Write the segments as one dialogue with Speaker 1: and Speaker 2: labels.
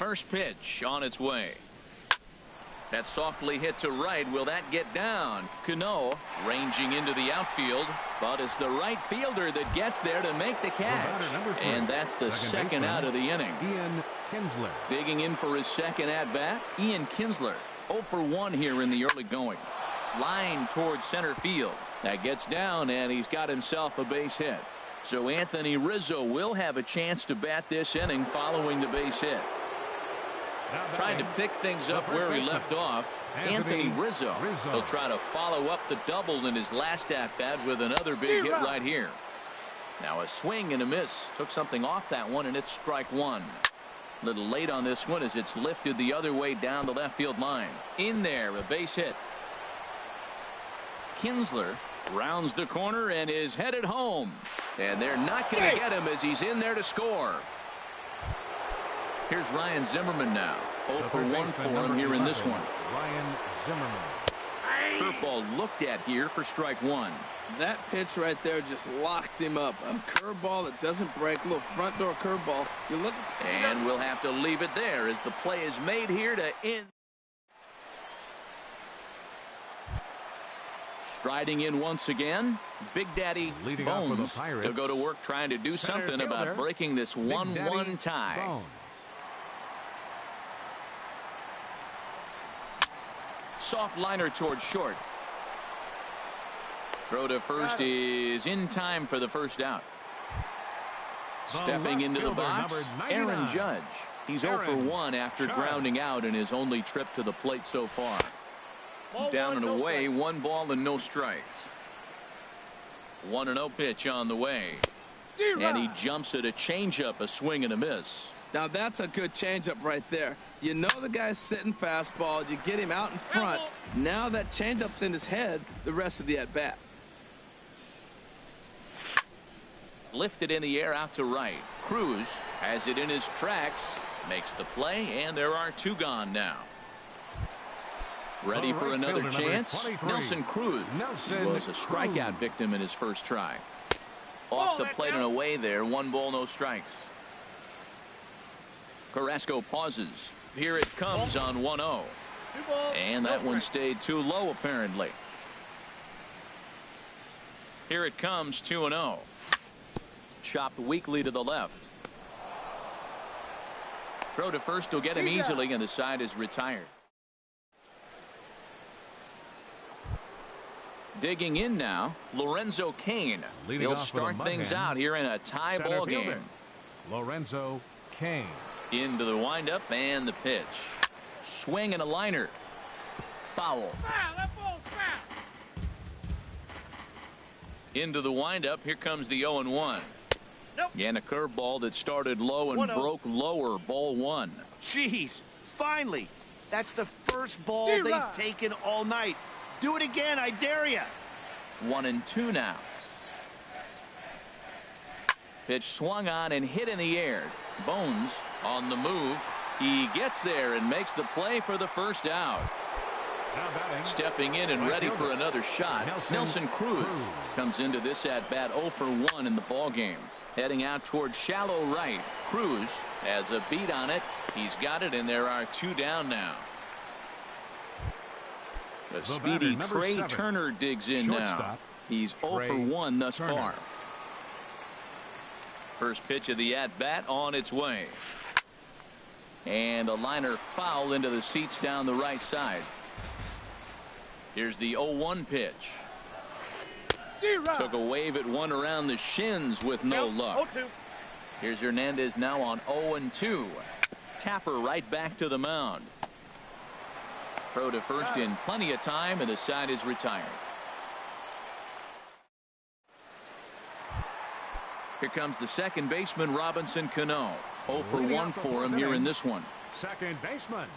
Speaker 1: First pitch on its way. That's softly hit to right. Will that get down? Cano ranging into the outfield, but it's the right fielder that gets there to make the catch. And that's the second out of the inning.
Speaker 2: Ian Kinsler.
Speaker 1: Digging in for his second at-bat, Ian Kinsler. 0 for 1 here in the early going. Line towards center field. That gets down, and he's got himself a base hit. So Anthony Rizzo will have a chance to bat this inning following the base hit. Trying to pick things up where he left off. Anthony Rizzo. He'll try to follow up the double in his last at-bat with another big hit right here. Now a swing and a miss. Took something off that one, and it's strike one. A little late on this one as it's lifted the other way down the left field line. In there, a base hit. Kinsler rounds the corner and is headed home. And they're not going to get him as he's in there to score. Here's Ryan Zimmerman now. 0 for 1 for him here in this one.
Speaker 2: Ryan Zimmerman.
Speaker 1: Curveball looked at here for strike one.
Speaker 3: That pitch right there just locked him up. A curveball that doesn't break, a little front door curveball. You look,
Speaker 1: and we'll have to leave it there as the play is made here to end. Striding in once again, Big Daddy Bones. He'll go to work trying to do something about breaking this 1-1 tie.
Speaker 2: Bones.
Speaker 1: Soft liner towards short. Throw to first is in time for the first out. Stepping into the box, Aaron Judge. He's 0 for 1 after grounding out in his only trip to the plate so far. Down and away, 1 ball and no strikes. 1-0 pitch on the way. And he jumps at a changeup, a swing and a miss.
Speaker 3: Now that's a good changeup right there. You know the guy's sitting fastball. You get him out in front. Now that changeup's in his head the rest of the at-bat.
Speaker 1: Lifted in the air out to right. Cruz has it in his tracks. Makes the play, and there are 2 gone now. Ready for another chance. Nelson Cruz. He was a strikeout victim in his first try. Off the plate and away there. 1 ball, no strikes. Carrasco pauses. Here it comes on 1-0. And that one stayed too low apparently. Here it comes 2-0. Chopped weakly to the left. Throw to first will get him easily, and the side is retired. Digging in now, Lorenzo Cain. He'll start things out here in a tie ball game.
Speaker 2: Lorenzo Cain.
Speaker 1: Into the windup and the pitch. Swing and a liner. Foul. Into the windup. Here comes the 0-1. And a curveball that started low and broke lower. Ball 1.
Speaker 4: Jeez, finally. That's the first ball they've taken all night. Do it again, I dare you.
Speaker 1: 1-2 now. Pitch swung on and hit in the air. Bones on the move. He gets there and makes the play for the first out. Stepping in and ready for another shot. Nelson Cruz comes into this at bat 0 for 1 in the ball game. Heading out towards shallow right. Cruz has a beat on it. He's got it, and there are 2 down now. The speedy Trey Turner digs in now. He's 0 for 1 thus far. First pitch of the at-bat on its way. And a liner foul into the seats down the right side. Here's the 0-1 pitch. Took a wave at one around the shins with no luck. Here's Hernandez now on 0-2. Tapper right back to the mound. Throw to first in plenty of time, and the side is retired. Here comes the second baseman, Robinson Cano. 0 for 1 for him here in this one.
Speaker 2: Second baseman,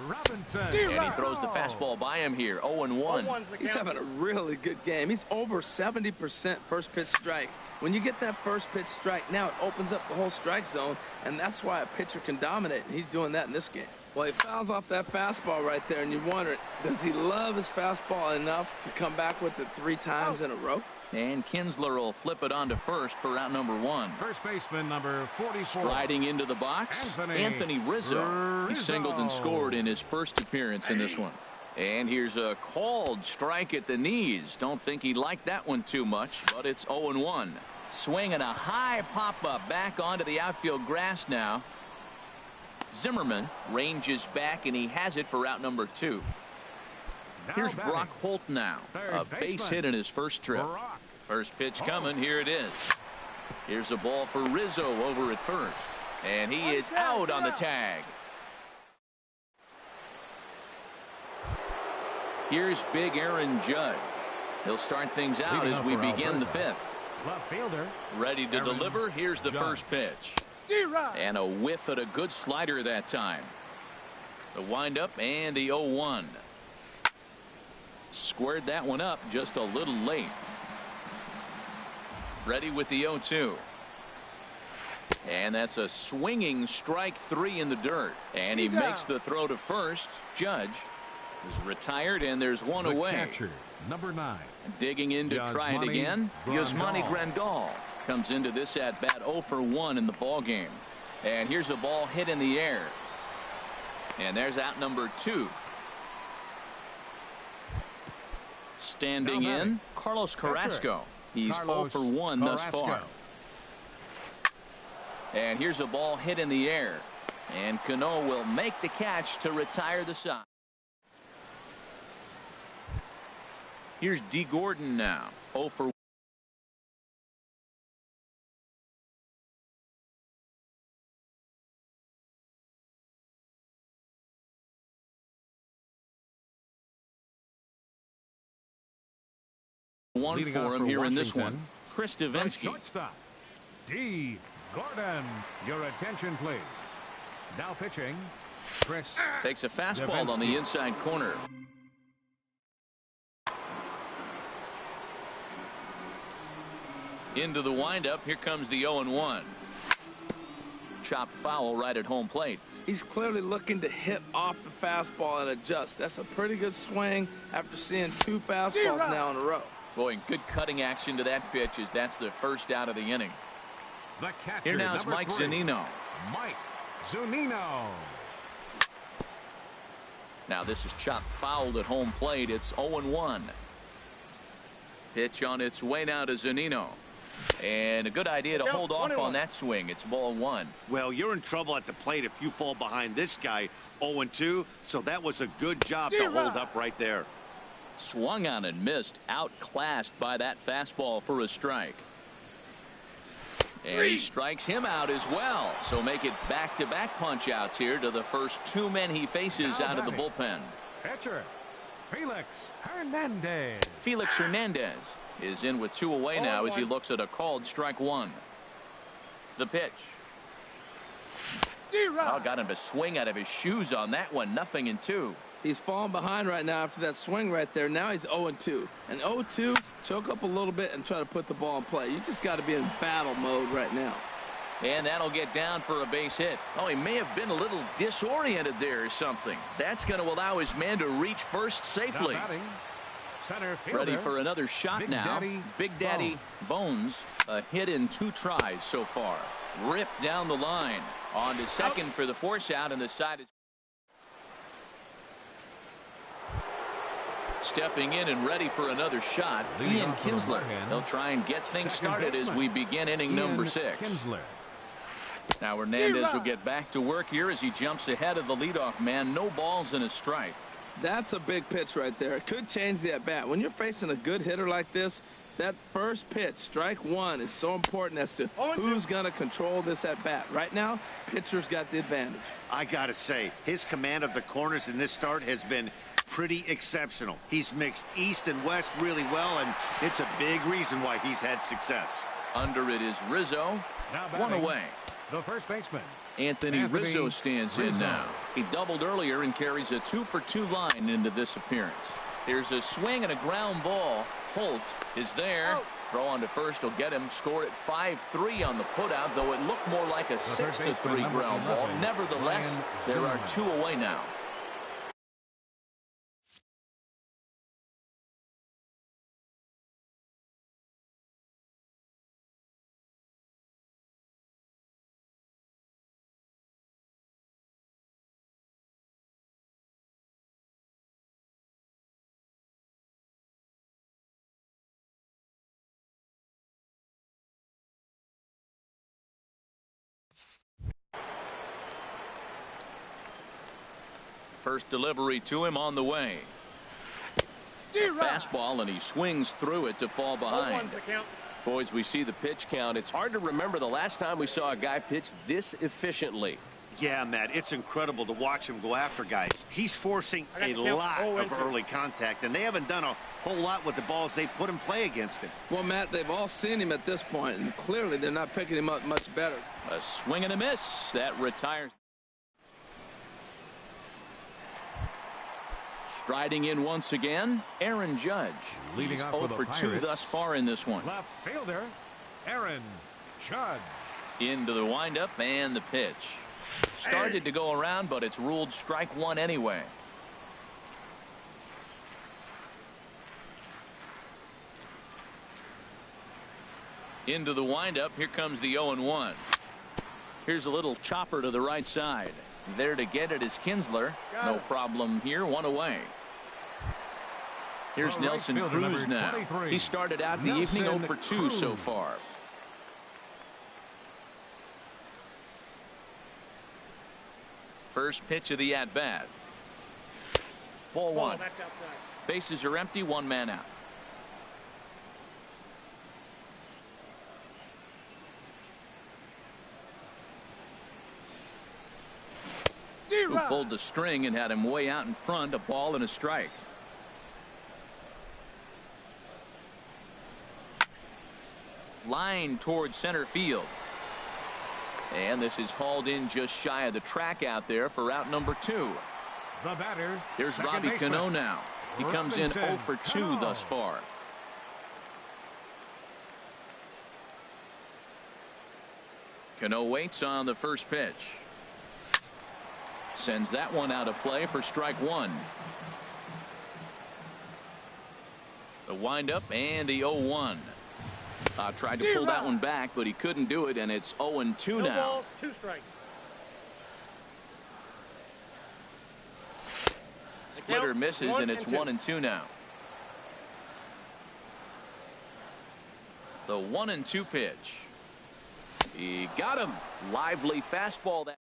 Speaker 2: Robinson.
Speaker 1: And he throws the fastball by him here. 0-1.
Speaker 3: He's having a really good game. He's over 70% first pitch strike. When you get that first pitch strike, now it opens up the whole strike zone, and that's why a pitcher can dominate, and he's doing that in this game. Well, he fouls off that fastball right there, and you wonder, does he love his fastball enough to come back with it 3 times in a row?
Speaker 1: And Kinsler will flip it on to first for out number 1.
Speaker 2: First baseman number 44.
Speaker 1: Striding into the box, Anthony Rizzo. He singled and scored in his first appearance in this one. And here's a called strike at the knees. Don't think he liked that one too much, but it's 0-1. Swinging a high pop-up back onto the outfield grass now. Zimmerman ranges back, and he has it for out number 2. Here's Brock Holt now. A base hit in his first trip. First pitch coming. Here it is. Here's a ball for Rizzo over at first. And he is out on the tag. Here's big Aaron Judge. He'll start things out as we begin the 5th.
Speaker 2: Left fielder.
Speaker 1: Ready to deliver. Here's the first pitch. And a whiff at a good slider that time. The windup and the 0-1. Squared that one up just a little late. Ready with the 0-2. And that's a swinging strike 3 in the dirt. And he makes the throw to first. Judge is retired, and there's one away.
Speaker 2: Catcher, number 9.
Speaker 1: Digging in to try it again. Yasmani Grandal comes into this at bat 0 for 1 in the ball game. And here's a ball hit in the air. And there's out number 2. Standing in, Carlos Carrasco. He's 0 for 1 thus far. And here's a ball hit in the air. And Cano will make the catch to retire the side. Here's D. Gordon now. 0 for 1 for him here in this one. Chris Davinsky.
Speaker 2: Shortstop, D. Gordon. Your attention, please. Now pitching, Chris.
Speaker 1: Takes a fastball on the inside corner. Into the windup. Here comes the 0-1. Chopped foul right at home plate.
Speaker 3: He's clearly looking to hit off the fastball and adjust. That's a pretty good swing after seeing 2 fastballs now in a row.
Speaker 1: Boy, good cutting action to that pitch as that's the first out of the inning.
Speaker 2: The catcher,
Speaker 1: here now is Mike
Speaker 2: 3.
Speaker 1: Zunino.
Speaker 2: Mike Zunino.
Speaker 1: Now this is chopped fouled at home plate. It's 0-1. Pitch on its way now to Zunino. And a good idea to hold off on that swing. It's ball 1.
Speaker 4: Well, you're in trouble at the plate if you fall behind this guy 0-2. So that was a good job to hold up right there.
Speaker 1: Swung on and missed. Outclassed by that fastball for a strike. And he strikes him out as well. So make it back-to-back punch outs here to the first 2 men he faces out of the bullpen.
Speaker 2: Pitcher Felix Hernandez.
Speaker 1: Felix Hernandez is in with 2 away now as he looks at a called strike 1. The pitch. Oh, got him to swing out of his shoes on that one. 0-2.
Speaker 3: He's falling behind right now after that swing right there. Now he's 0-2. And 0-2, choke up a little bit and try to put the ball in play. You just got to be in battle mode right now.
Speaker 1: And that'll get down for a base hit. Oh, he may have been a little disoriented there or something. That's going to allow his man to reach first safely.
Speaker 2: Center fielder,
Speaker 1: ready for another shot
Speaker 2: Big
Speaker 1: now.
Speaker 2: Daddy
Speaker 1: Big Daddy Bones. A hit in 2 tries so far. Ripped down the line. On to second for the force out, and the side is stepping in and ready for another shot. Ian Kinsler. They'll try and get things started as we begin inning number 6.
Speaker 2: Kinsler.
Speaker 1: Now Hernandez will get back to work here as he jumps ahead of the leadoff man. No balls and a strike.
Speaker 3: That's a big pitch right there. It could change the at-bat. When you're facing a good hitter like this, that first pitch, strike 1, is so important as to who's going to control this at-bat. Right now, pitcher's got the advantage.
Speaker 4: I got to say, his command of the corners in this start has been pretty exceptional. He's mixed east and west really well, and it's a big reason why he's had success.
Speaker 1: Under it is Rizzo.
Speaker 2: Now
Speaker 1: 1 away.
Speaker 2: The first baseman.
Speaker 1: Anthony Rizzo stands in now. He doubled earlier and carries a 2-for-2 line into this appearance. Here's a swing and a ground ball. Holt is there. Throw on to first will get him. Score at 5-3 on the putout, though it looked more like a 6-3 ground ball. Nevertheless, there are 2 away now. First delivery to him on the way. Fastball, and he swings through it to fall behind.
Speaker 5: Boys, we see the pitch count. It's hard to remember the last time we saw a guy pitch this efficiently.
Speaker 4: Yeah, Matt, it's incredible to watch him go after guys. He's forcing a lot of early contact, and they haven't done a whole lot with the balls they put in play against him.
Speaker 3: Well, Matt, they've all seen him at this point, and clearly they're not picking him up much better.
Speaker 1: A swing and a miss. That retires. Striding in once again, Aaron Judge.
Speaker 2: Leading
Speaker 1: He's
Speaker 2: off
Speaker 1: 0
Speaker 2: for the
Speaker 1: for 2
Speaker 2: Pirates.
Speaker 1: thus far in this one.
Speaker 2: Left fielder, Aaron Judge.
Speaker 1: Into the windup and the pitch. Started to go around, but it's ruled strike one anyway. Into the windup. Here comes the 0-1. Here's a little chopper to the right side. There to get it is Kinsler. No problem here. One away. Here's Nelson Cruz now. He started out the evening 0 for 2 so far. First pitch of the at-bat. Ball one. Bases are empty. One man out. Who pulled the string and had him way out in front. A ball and a strike. Line towards center field. And this is hauled in just shy of the track out there for out number 2.
Speaker 2: The batter.
Speaker 1: Here's Robbie Cano now. He comes in 0 for 2 thus far. Cano waits on the first pitch. Sends that one out of play for strike one. The windup and the 0-1. Tried to pull that one back, but he couldn't do it, and it's 0-2 now.
Speaker 6: Balls, 2 strikes.
Speaker 1: Splitter misses, and it's 1-2 now. The 1-2 pitch. He got him. Lively fastball. That.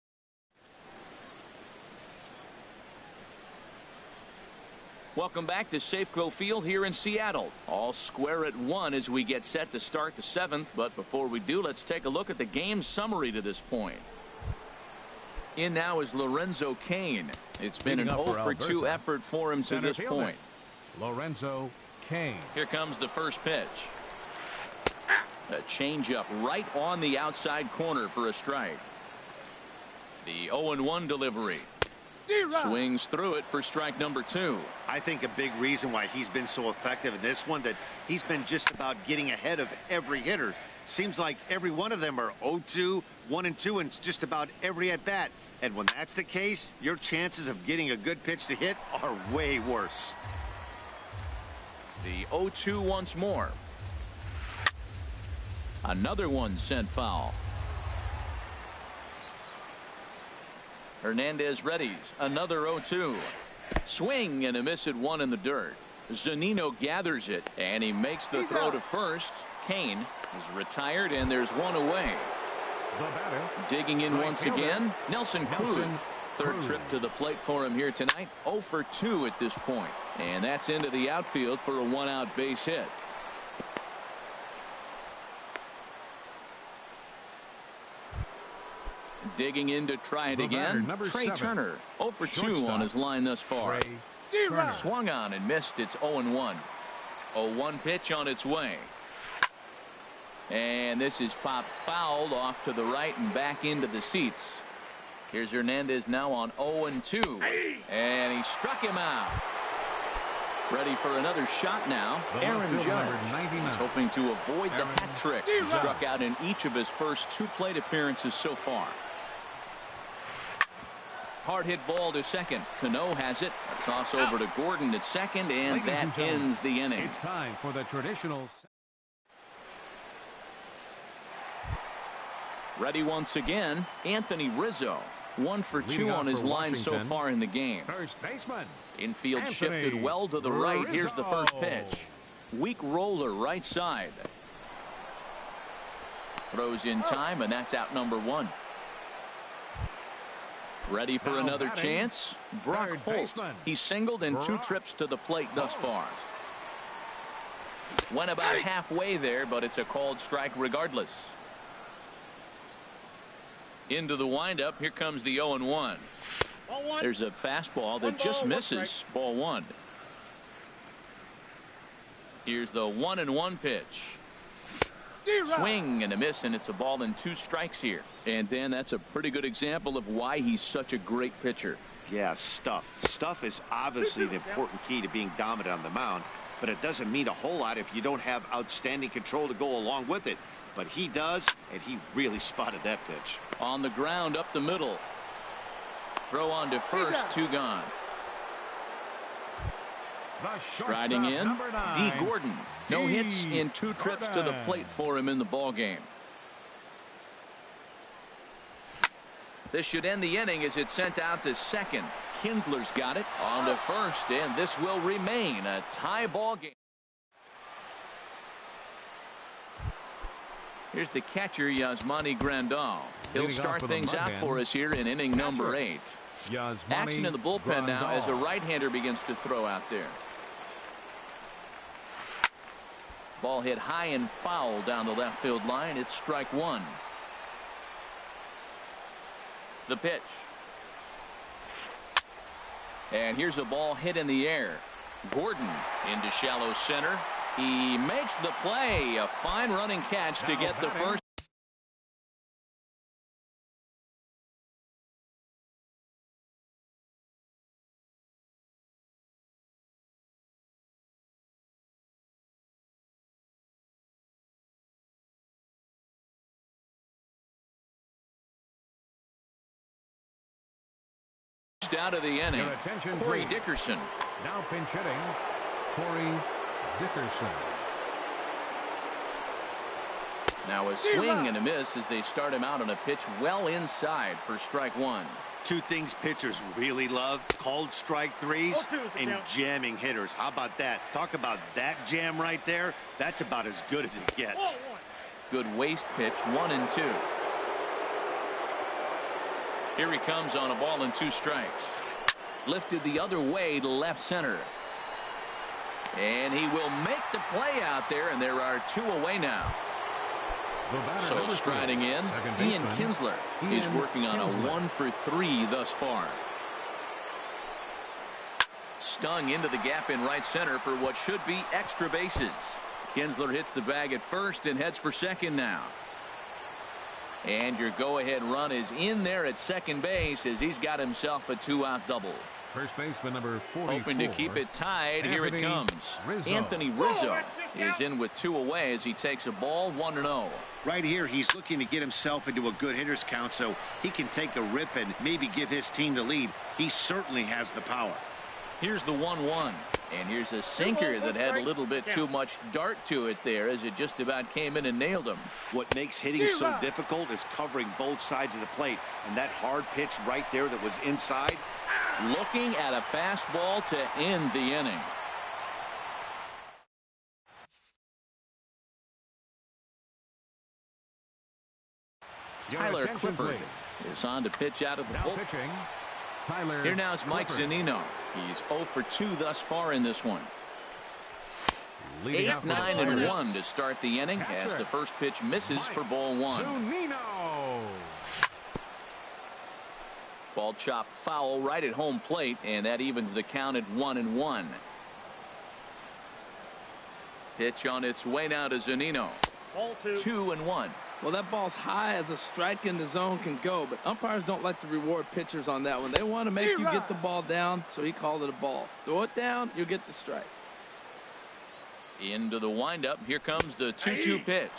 Speaker 1: Welcome back to Safeco Field here in Seattle. All square at 1 as we get set to start the 7th. But before we do, let's take a look at the game summary to this point. In now is Lorenzo Cain. It's been an 0 for 2 effort for him to this point.
Speaker 2: Lorenzo Cain.
Speaker 1: Here comes the first pitch. A changeup right on the outside corner for a strike. The 0-1 delivery. Swings through it for strike number 2.
Speaker 4: I think a big reason why he's been so effective in this one, that he's been just about getting ahead of every hitter. Seems like every one of them are 0-2, 1-2, and it's just about every at bat. And when that's the case, your chances of getting a good pitch to hit are way worse.
Speaker 1: The 0-2 once more. Another one sent foul. Hernandez readies. Another 0-2. Swing and a miss at 1 in the dirt. Zunino gathers it, and he makes the throw to first. Cain is retired, and there's one away. Digging in once again, Nelson Cruz. Third trip to the plate for him here tonight. 0 for 2 at this point. And that's into the outfield for a 1-out base hit. Digging in to try it again. Trey Turner 0 for 2 on his line thus far. Swung on and missed. It's 0-1. 0-1 pitch on its way. And this is popped fouled off to the right and back into the seats. Here's Hernandez now on 0-2. And he struck him out. Ready for another shot now. Aaron Judge. He's hoping to avoid the hat trick. He struck out in each of his first 2 plate appearances so far. Hard hit ball to second. Cano has it. A toss over to Gordon at second, and that ends the inning.
Speaker 2: It's time for the traditional.
Speaker 1: Ready once again, Anthony Rizzo. 1 for 2 on his line so far in the game.
Speaker 2: First baseman.
Speaker 1: Infield
Speaker 2: Anthony
Speaker 1: shifted well to the right.
Speaker 2: Rizzo.
Speaker 1: Here's the first pitch. Weak roller right side. Throws in time, and that's out number 1. Ready for
Speaker 2: Now
Speaker 1: another
Speaker 2: batting,
Speaker 1: chance. Brock
Speaker 2: third
Speaker 1: Holt.
Speaker 2: baseman,
Speaker 1: He's singled in 2
Speaker 2: Brock
Speaker 1: trips to the plate thus
Speaker 2: Holt.
Speaker 1: far. Went about halfway there, but it's a called strike regardless. Into the windup. Here comes the 0-1. There's a fastball that just misses. Ball 1. Here's the 1-1 pitch. Swing and a miss, and it's a ball and 2 strikes here. And then that's a pretty good example of why he's such a great pitcher.
Speaker 4: Yeah, stuff. Stuff is obviously the important key to being dominant on the mound, but it doesn't mean a whole lot if you don't have outstanding control to go along with it. But he does, and he really spotted that pitch.
Speaker 1: On the ground up the middle. Throw on to first, 2 gone. Striding in, D. Gordon. No hits in 2 trips to the plate for him in the ball game. This should end the inning as it's sent out to second. Kinsler's got it on to first, and this will remain a tie ball game. Here's the catcher, Yasmani Grandal. He'll start things out for us here in inning number 8. Action in the bullpen now as a right-hander begins to throw out there. Ball hit high and foul down the left field line. It's strike 1. The pitch. And here's a ball hit in the air. Gordon into shallow center. He makes the play. A fine running catch to get the first. Out of the inning. Corey Dickerson.
Speaker 2: Now pinch hitting, Corey Dickerson.
Speaker 1: Now a swing and a miss as they start him out on a pitch well inside for strike 1.
Speaker 4: 2 things pitchers really love: called strike 3s and jamming hitters. How about that? Talk about that jam right there. That's about as good as it gets.
Speaker 1: Good waist pitch, 1-2. Here he comes on a ball and 2 strikes. Lifted the other way to left center. And he will make the play out there, and there are 2 away now. So striding in, Ian Kinsler is working on a 1-for-3 thus far. Stung into the gap in right center for what should be extra bases. Kinsler hits the bag at first and heads for second now. And your go-ahead run is in there at second base as he's got himself a 2-out double.
Speaker 2: First baseman number 44.
Speaker 1: Hoping to keep it tied. Here it comes. Anthony Rizzo is in with 2 away as he takes a ball, 1-0.
Speaker 4: Right here, he's looking to get himself into a good hitter's count so he can take a rip and maybe give his team the lead. He certainly has the power.
Speaker 1: Here's the 1-1. And here's a sinker that had a little bit too much dart to it there as it just about came in and nailed him.
Speaker 4: What makes hitting so difficult is covering both sides of the plate. And that hard pitch right there that was inside.
Speaker 1: Looking at a fastball to end the inning. Tyler Clippard is on to pitch out of the bullpen. Here now is Mike Zunino. He's 0 for 2 thus far in this one. 8, 9, and 1 to start the inning as the first pitch misses for ball 1.
Speaker 2: Zunino.
Speaker 1: Ball chopped foul right at home plate, and that evens the count at 1-1. Pitch on its way now to Zunino. 2-1.
Speaker 3: Well, that ball's high as a strike in the zone can go, but umpires don't like to reward pitchers on that one. They want to make you get the ball down, so he called it a ball. Throw it down, you'll get the strike.
Speaker 1: Into the windup. Here comes the 2-2 pitch.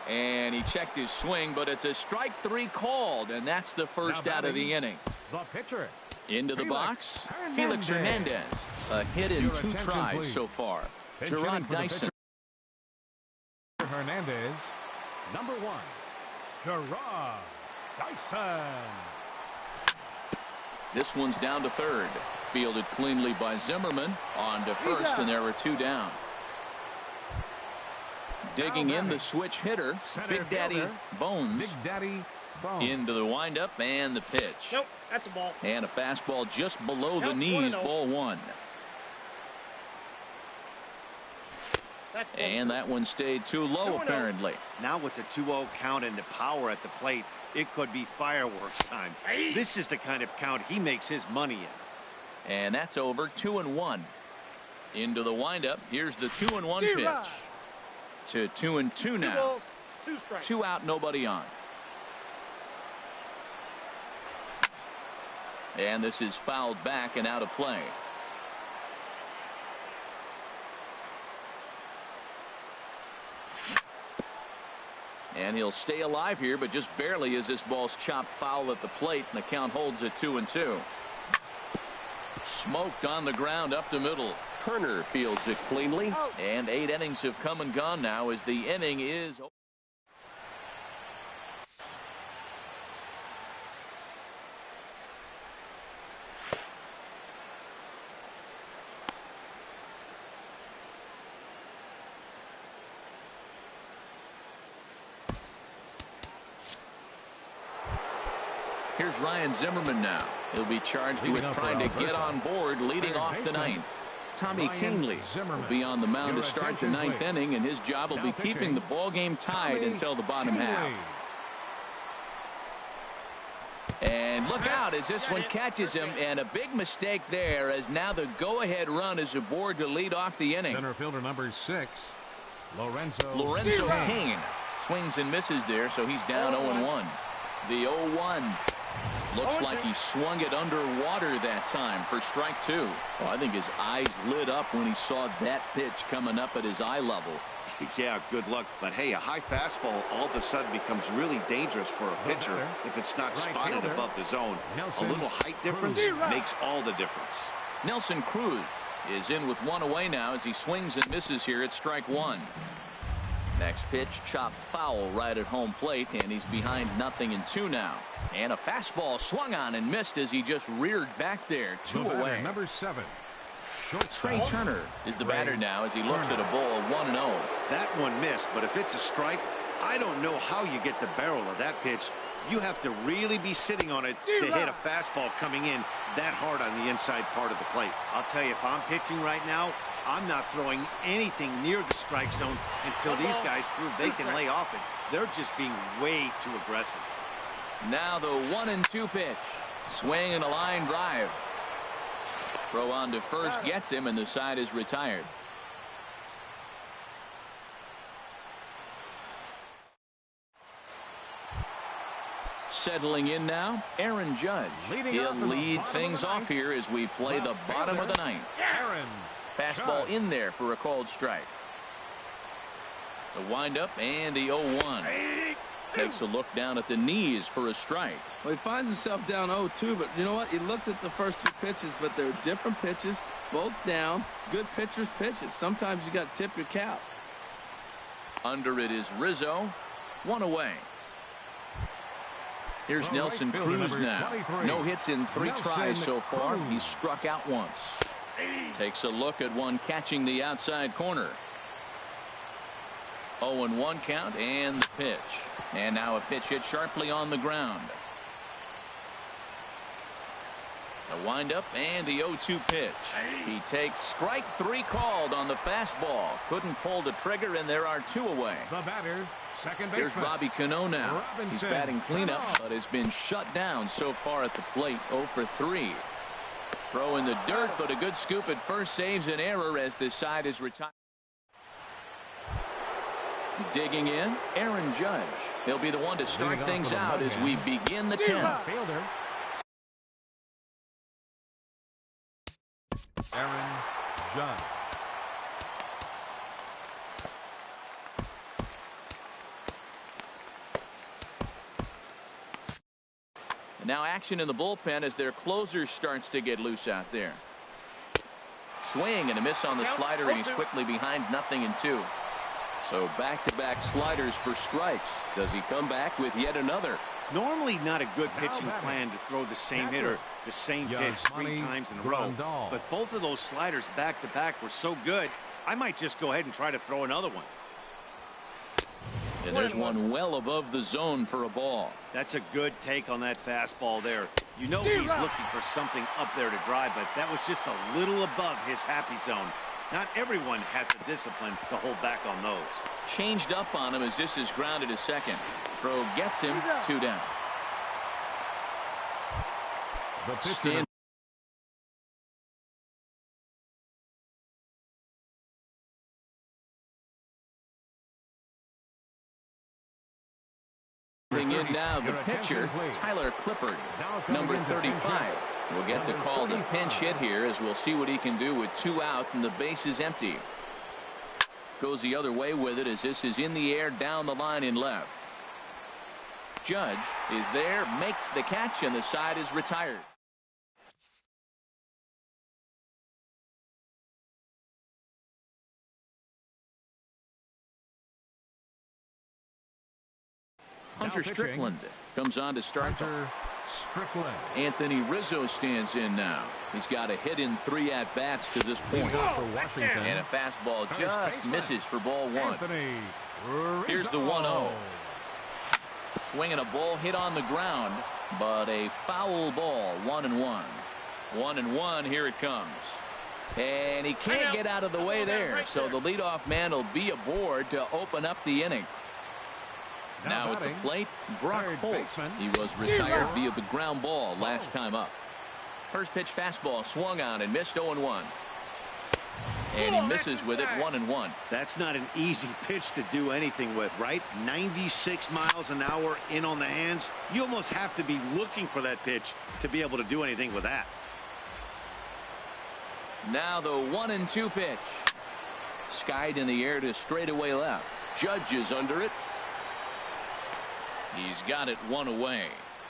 Speaker 1: And he checked his swing, but it's a strike 3 called, and that's the first out of the inning.
Speaker 2: The pitcher.
Speaker 1: Into the box, Felix Hernandez. A hit in 2 tries so far. Gerard Dyson.
Speaker 2: Hernandez. Number 1, Gerard Dyson.
Speaker 1: This one's down to third. Fielded cleanly by Zimmerman. On to first, and there are 2 down. Digging in the switch hitter, Big Daddy Bones.
Speaker 2: Big Daddy Ball.
Speaker 1: Into the windup and the pitch.
Speaker 6: Nope, that's a ball.
Speaker 1: And a fastball just below the
Speaker 6: Counts
Speaker 1: knees,
Speaker 6: 1-0.
Speaker 1: ball one.
Speaker 6: That's
Speaker 1: And that one stayed too low,
Speaker 6: 2-0.
Speaker 1: apparently.
Speaker 4: Now with the 2-0 count and the power at the plate, it could be fireworks time.
Speaker 6: Hey.
Speaker 4: This is the kind of count he makes his money in.
Speaker 1: And that's over. 2-1. Into the windup. Here's the 2-1 pitch.
Speaker 6: D-Rod.
Speaker 1: To 2-2
Speaker 6: 2
Speaker 1: now.
Speaker 6: balls, 2 strikes.
Speaker 1: 2 out, nobody on. And this is fouled back and out of play. And he'll stay alive here, but just barely as this ball's chopped foul at the plate, and the count holds at 2-2. Smoked on the ground up the middle.
Speaker 5: Turner fields it cleanly.
Speaker 1: And 8 innings have come and gone now as the inning is. Here's Ryan Zimmerman now. He'll be charged with trying to get on board leading off the ninth. Tommy Kahnle will be on the mound to start the ninth inning, and his job will be keeping the ball game tied until the bottom half. And look out as this one catches him, and a big mistake there as now the go-ahead run is aboard to lead off the inning.
Speaker 2: Center fielder number 6,
Speaker 1: Lorenzo Cain swings and misses there, so he's down 0-1. The 0-1 looks like he swung it underwater that time for strike 2. Well, I think his eyes lit up when he saw that pitch coming up at his eye level.
Speaker 4: Yeah, good luck. But hey, a high fastball all of a sudden becomes really dangerous for a pitcher if it's not spotted above the zone. A little height difference makes all the difference.
Speaker 1: Nelson Cruz is in with 1 away now as he swings and misses here at strike 1. Next pitch chopped foul right at home plate, and he's behind 0-2 now. And a fastball swung on and missed as he just reared back there. 2 away.
Speaker 2: Number 7.
Speaker 1: Trey Turner is the batter now as he looks at a ball 1-0.
Speaker 4: That one missed, but if it's a strike, I don't know how you get the barrel of that pitch. You have to really be sitting on it to hit a fastball coming in that hard on the inside part of the plate. I'll tell you, if I'm pitching right now, I'm not throwing anything near the strike zone until these guys prove they can lay off it. They're just being way too aggressive.
Speaker 1: Now the 1-2 pitch. Swing and a line drive. Throw on to first gets him, and the side is retired. Settling in now, Aaron Judge. He'll lead things off here as we play the bottom of the ninth. Fastball in there for a called strike. The windup and the 0-1. Takes a look down at the knees for a strike.
Speaker 3: Well, he finds himself down 0-2, but you know what? He looked at the first 2 pitches, but they're different pitches, both down. Good pitchers' pitches. Sometimes you got to tip your cap.
Speaker 1: Under it is Rizzo. 1 away. Here's Nelson Cruz now. No hits in 3 tries so far. He's struck out once. Takes a look at one catching the outside corner. 0-1 count and the pitch. And now a pitch hit sharply on the ground. The windup and the 0-2 pitch. He takes strike 3 called on the fastball. Couldn't pull the trigger, and there are 2 away.
Speaker 2: The batter, second
Speaker 1: Here's
Speaker 2: baseman
Speaker 1: Robbie Cano now.
Speaker 2: Robinson.
Speaker 1: He's batting cleanup, but has been shut down so far at the plate. 0 for 3. Throw in the dirt, but a good scoop at first saves an error as this side is retired. Digging in, Aaron Judge. He'll be the one to start things out as we begin the 10th.
Speaker 2: Fielder Aaron Judge.
Speaker 1: And now action in the bullpen as their closer starts to get loose out there. Swing and a miss on the slider, and he's quickly behind 0-2. So back-to-back sliders for strikes. Does he come back with yet another?
Speaker 4: Normally not a good pitching plan to throw the same hitter the same pitch 3 times in a row. But both of those sliders back-to-back were so good, I might just go ahead and try to throw another one.
Speaker 1: And there's one well above the zone for a ball.
Speaker 4: That's a good take on that fastball there. You know he's looking for something up there to drive, but that was just a little above his happy zone. Not everyone has the discipline to hold back on those.
Speaker 1: Changed up on him as this is grounded to second. Throw gets him 2 down.
Speaker 2: The pitcher.
Speaker 1: Stand in now the pitcher, Tyler Clippard, number 35. Will get the call to pinch hit here as we'll see what he can do with 2 out and the base is empty. Goes the other way with it as this is in the air down the line in left. Judge is there, makes the catch, and the side is retired. Hunter Strickland comes on to start.
Speaker 2: Strickland.
Speaker 1: Anthony Rizzo stands in now. He's got a hit in 3 at-bats to this point.
Speaker 2: For Washington.
Speaker 1: And a fastball just misses for ball 1. Here's the 1-0. Swinging a ball hit on the ground, but a foul ball. 1-1. 1-1. Here it comes. And he can't get out of the way there. So the leadoff man will be aboard to open up the inning. Now at the plate, Brock Holt. He was retired via the ground ball last time up. First pitch fastball swung on and missed 0-1. And he misses with it 1-1.
Speaker 4: That's not an easy pitch to do anything with, right? 96 miles an hour in on the hands. You almost have to be looking for that pitch to be able to do anything with that.
Speaker 1: Now the 1-2 pitch. Skied in the air to straightaway left. Judge is under it. He's got it 1 away,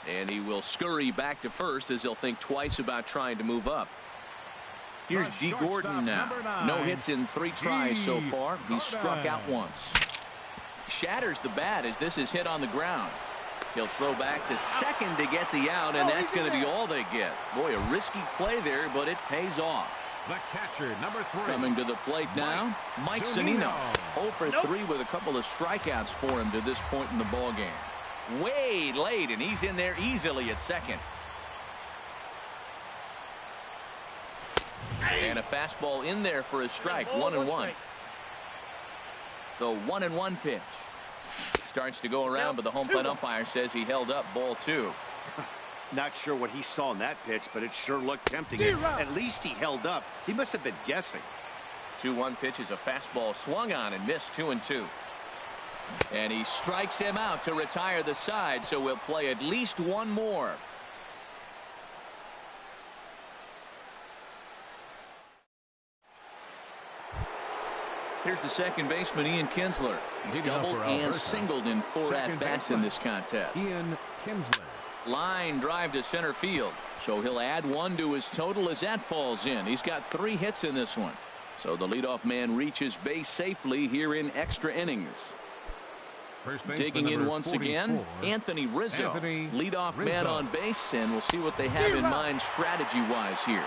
Speaker 1: and he will scurry back to first as he'll think twice about trying to move up. Here's D. Gordon now. No hits in 3 tries so far. He's struck out once. Shatters the bat as this is hit on the ground. He'll throw back to second to get the out, and that's going to be all they get. Boy, a risky play there, but it pays off.
Speaker 2: The catcher, number 3.
Speaker 1: Coming to the plate now, Mike Zunino. 0 for 3 with a couple of strikeouts for him to this point in the ball game. Way late, and he's in there easily at second. And a fastball in there for a strike. 1-1. The 1-1 pitch starts to go around, but the home plate umpire says he held up ball 2.
Speaker 4: Not sure what he saw in that pitch, but it sure looked tempting. At least he held up. He must have been guessing.
Speaker 1: 2-1 pitch is a fastball swung on and missed 2-2. And he strikes him out to retire the side, so we'll play at least one more. Here's the second baseman, Ian Kinsler. He's doubled and singled in 4 at-bats in this contest.
Speaker 2: Ian Kinsler.
Speaker 1: Line drive to center field, so he'll add 1 to his total as that falls in. He's got 3 hits in this one, so the leadoff man reaches base safely here in extra innings. Digging in once again, Anthony Rizzo, leadoff man on base, and we'll see what they have in mind strategy-wise here.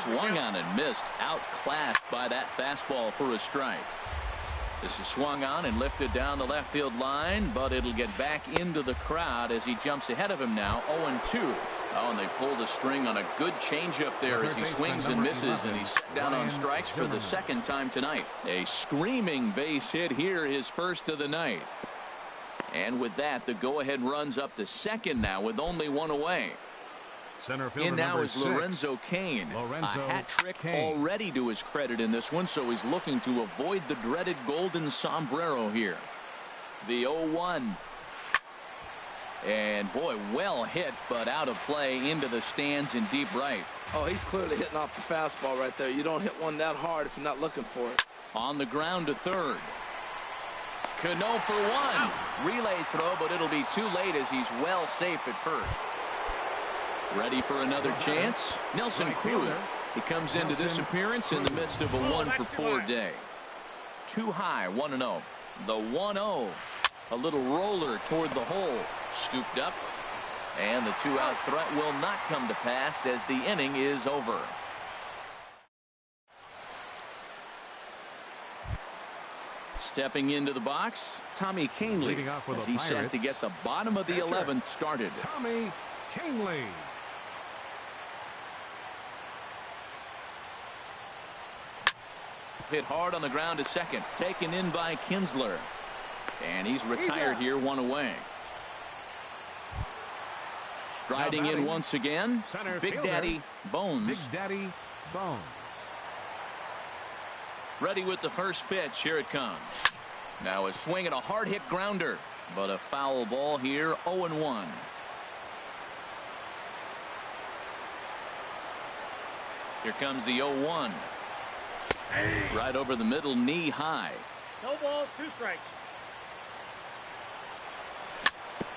Speaker 1: Swung on and missed, outclassed by that fastball for a strike. This is swung on and lifted down the left field line, but it'll get back into the crowd as he jumps ahead of him now. 0-2. Oh, and they pulled a string on a good changeup there as he swings and misses, and he's set down on strikes for the 2nd time tonight. A screaming base hit here, his first of the night. And with that, the go-ahead runs up to second now with only 1 away. In now is Lorenzo Cain. A hat trick already to his credit in this one, so he's looking to avoid the dreaded golden sombrero here. The 0-1. And boy, well hit, but out of play into the stands in deep right.
Speaker 3: Oh, he's clearly hitting off the fastball right there. You don't hit one that hard if you're not looking for it.
Speaker 1: On the ground to third. Cano for 1. Relay throw, but it'll be too late as he's well safe at first. Ready for another chance. Nelson Cruz. He comes into this appearance in the midst of a 1 for 4 day. Too high, 1-0. The 1-0. A little roller toward the hole. Scooped up. And the 2-out threat will not come to pass as the inning is over. Stepping into the box, Tommy Canely,
Speaker 2: Leading off with
Speaker 1: as
Speaker 2: the
Speaker 1: he's set to
Speaker 2: Pirates.
Speaker 1: get the bottom of the
Speaker 2: Pitcher.
Speaker 1: 11th started.
Speaker 2: Tommy Canely.
Speaker 1: Hit hard on the ground to second. Taken in by Kinsler. And he's retired here, one away. Striding in once again,
Speaker 2: Center
Speaker 1: Big
Speaker 2: fielder,
Speaker 1: Daddy Bones.
Speaker 2: Big Daddy Bones.
Speaker 1: Ready with the first pitch. Here it comes. Now a swing and a hard hit grounder, but a foul ball here. 0-1. Here comes the 0-1. Right over the middle, knee high.
Speaker 6: No balls, 2 strikes.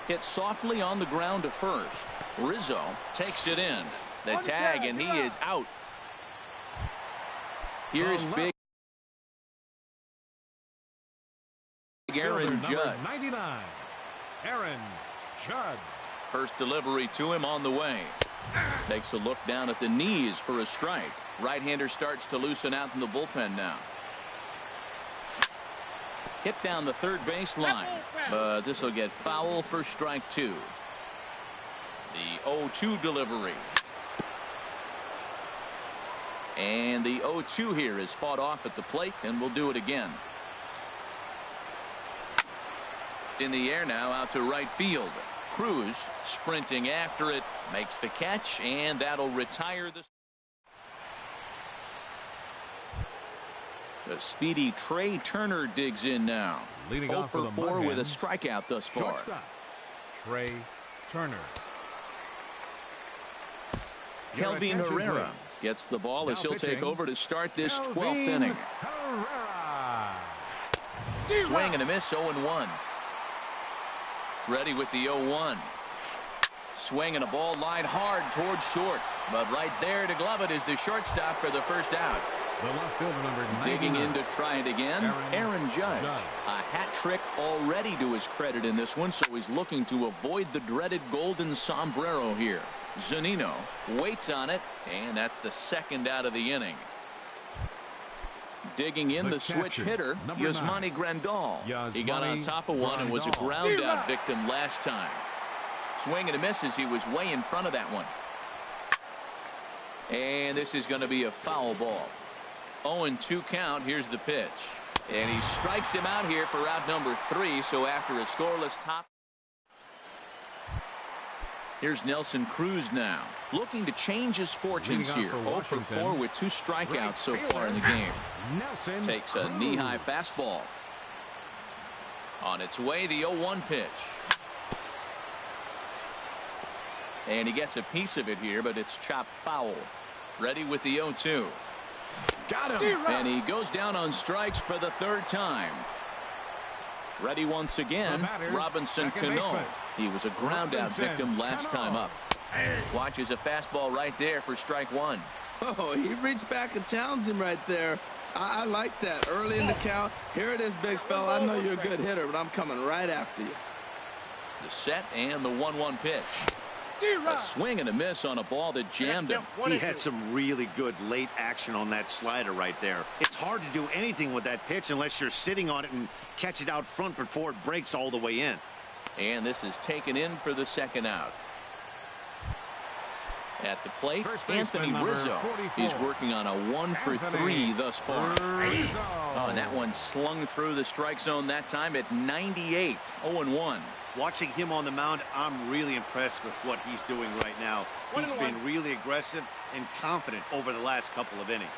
Speaker 1: Hit softly on the ground to first. Rizzo takes it in. The tag, and he is out. Here's big Aaron
Speaker 2: Fielder number
Speaker 1: Judge.
Speaker 2: 99. Aaron Judge.
Speaker 1: First delivery to him on the way. Takes a look down at the knees for a strike. Right-hander starts to loosen out in the bullpen now. Hit down the third baseline, but this will get foul for strike 2. The 0-2 delivery. And the 0-2 here is fought off at the plate, and we'll do it again. In the air now, out to right field. Cruz sprinting after it, makes the catch, and that'll retire the. The speedy Trey Turner digs in now.
Speaker 2: Leading
Speaker 1: 0
Speaker 2: off for
Speaker 1: for
Speaker 2: the
Speaker 1: 4 with a
Speaker 2: Mud Hens.
Speaker 1: strikeout thus far.
Speaker 2: Shortstop. Trey Turner.
Speaker 1: Kelvin
Speaker 2: Your attention,
Speaker 1: Herrera
Speaker 2: please.
Speaker 1: gets the ball as
Speaker 2: Now
Speaker 1: he'll take
Speaker 2: pitching,
Speaker 1: over to start this 12th
Speaker 2: Kelvin
Speaker 1: inning.
Speaker 2: Herrera.
Speaker 1: Swing and a miss, 0-1. Ready with the 0-1. Swing and a ball lined hard towards short, but right there to glove it is the shortstop for the first out.
Speaker 2: The left fielder number 99.
Speaker 1: Digging in to try it again, Aaron Judge.
Speaker 2: Judge.
Speaker 1: A hat trick already to his credit in this one, so he's looking to avoid the dreaded golden sombrero here. Zunino waits on it, and that's the second out of the inning. Digging in the switch
Speaker 2: catcher,
Speaker 1: hitter,
Speaker 2: number
Speaker 1: Yasmani Grandal. He got on
Speaker 2: Yasmani
Speaker 1: top of one and was a
Speaker 2: Grandal.
Speaker 1: ground out victim last time. Swing and a miss as he was way in front of that one. And this is going to be a foul ball. 0-2 count. Here's the pitch. And he strikes him out here for out number 3. So after a scoreless top. Here's Nelson Cruz now, looking to change his fortunes here. 0 for 4 with 2 strikeouts so far in the game.
Speaker 2: Nelson
Speaker 1: Takes a
Speaker 2: Cruz.
Speaker 1: knee-high fastball. On its way, the 0-1 pitch. And he gets a piece of it here, but it's chopped foul. Ready with the 0-2. Got him. And he goes down on strikes for the 3rd time. Ready once again,
Speaker 2: batter,
Speaker 1: Robinson
Speaker 2: second
Speaker 1: Cano.
Speaker 2: baseman.
Speaker 1: He was a ground out
Speaker 2: Robinson
Speaker 1: victim last
Speaker 2: Cano.
Speaker 1: time up. Watches a fastball right there for strike 1.
Speaker 3: Oh, he reached back and challenged him right there. I like that. Early in the count. Here it is, big fella. I know you're a good hitter, but I'm coming right after you.
Speaker 1: The set and the 1-1 pitch. A swing and a miss on a ball that jammed him.
Speaker 4: He had some really good late action on that slider right there. It's hard to do anything with that pitch unless you're sitting on it and catch it out front before it breaks all the way in.
Speaker 1: And this is taken in for the 2nd out. At the plate,
Speaker 2: First baseman
Speaker 1: Anthony
Speaker 2: number
Speaker 1: Rizzo.
Speaker 2: 44.
Speaker 1: He's working on a 1 for
Speaker 2: Anthony
Speaker 1: 3 thus far.
Speaker 2: Rizzo.
Speaker 1: Oh, and that one slung through the strike zone that time at 98. 0-1.
Speaker 4: Watching him on the mound, I'm really impressed with what he's doing right now. He's been really aggressive and confident over the last couple of innings.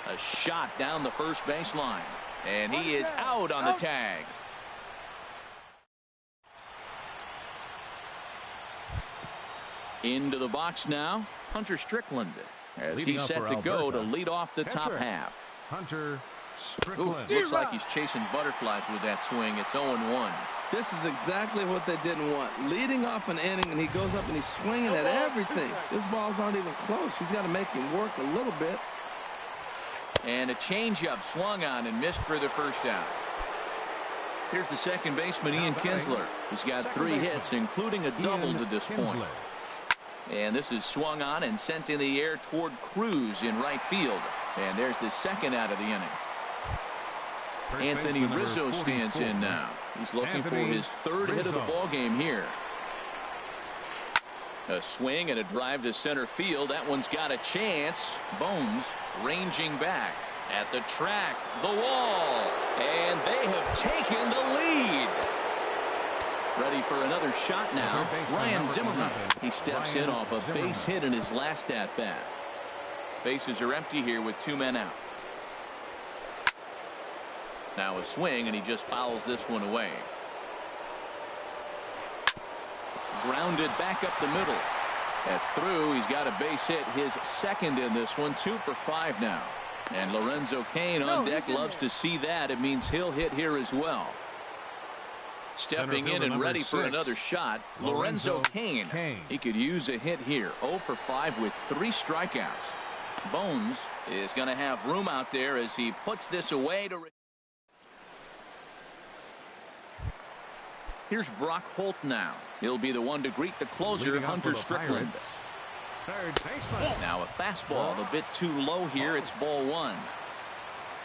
Speaker 1: A shot down the first baseline. And he is out on the tag. Into the box now, Hunter Strickland, as
Speaker 2: Leading
Speaker 1: he's
Speaker 2: up
Speaker 1: set
Speaker 2: for
Speaker 1: to go to
Speaker 2: Alberta.
Speaker 1: lead off the top
Speaker 2: Catcher.
Speaker 1: half.
Speaker 2: Hunter
Speaker 1: Ooh,
Speaker 2: Strickland.
Speaker 1: looks like he's chasing butterflies with that swing. It's 0-1.
Speaker 3: This is exactly what they didn't want. Leading off an inning, and he goes up and he's swinging at everything. His balls aren't even close. He's got to make him work a little bit.
Speaker 1: And a changeup swung on and missed for the first out. Here's the second baseman, Ian Kinsler. He's got 3 hits, including a double to this point. And this is swung on and sent in the air toward Cruz in right field. And there's the 2nd out of the inning. Anthony
Speaker 2: baseman, number
Speaker 1: Rizzo stands
Speaker 2: 44.
Speaker 1: in now. He's looking for
Speaker 2: Anthony
Speaker 1: his third hit of the
Speaker 2: Rizzo.
Speaker 1: ball game here. A swing and a drive to center field. That one's got a chance. Bones ranging back at the track, the wall, and they have taken the lead. Ready for another shot now. Ryan Zimmerman. He steps in off a base hit in his last at bat. Bases are empty here with 2 men out. Now a swing, and he just fouls this one away. Grounded back up the middle. That's through. He's got a base hit, his second in this one. 2 for 5 now. And Lorenzo Cain on deck loves to see that. It means he'll hit here as well. Stepping in and ready for another shot, Lorenzo Cain. He could use a hit here. 0 for 5 with 3 strikeouts. Bones is going to have room out there as he puts this away to. Here's Brock Holt now. He'll be the one to greet the closer, Hunter Strickland.
Speaker 2: Third baseman.
Speaker 1: Now a fastball a bit too low here. It's ball 1.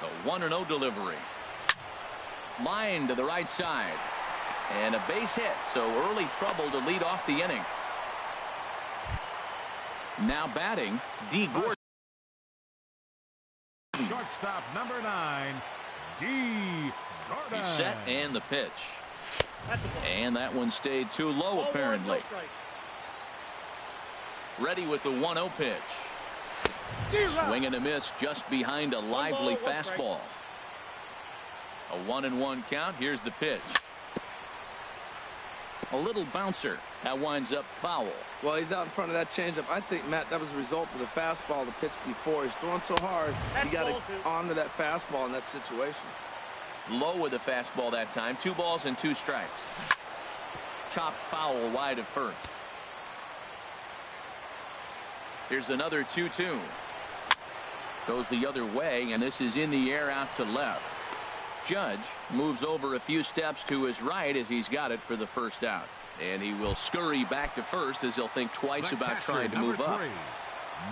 Speaker 1: The 1-0 delivery. Line to the right side. And a base hit. So early trouble to lead off the inning. Now batting, D. Gordon.
Speaker 2: Shortstop number 9, D. Gordon.
Speaker 1: He's set and the pitch.
Speaker 6: That's a ball.
Speaker 1: And that one stayed too low
Speaker 6: Ball
Speaker 1: apparently.
Speaker 6: 1, no strike.
Speaker 1: Ready with the 1-0 pitch. Swing and a miss just behind a lively
Speaker 6: 1 ball, 1 strike.
Speaker 1: fastball. A 1-1 count. Here's the pitch. A little bouncer. That winds up foul.
Speaker 3: Well, he's out in front of that changeup. I think, Matt, that was a result of the fastball, the pitch before. He's throwing so hard,
Speaker 6: That's
Speaker 3: he got
Speaker 6: ball
Speaker 3: it
Speaker 6: 2.
Speaker 3: onto that fastball in that situation.
Speaker 1: Low with the fastball that time. 2 balls and 2 strikes. Chopped foul wide of first. Here's another 2-2. Goes the other way, and this is in the air out to left. Judge moves over a few steps to his right as he's got it for the first out. And he will scurry back to first as he'll think twice
Speaker 2: The
Speaker 1: about
Speaker 2: catcher,
Speaker 1: trying to move
Speaker 2: number
Speaker 1: up.
Speaker 2: 3,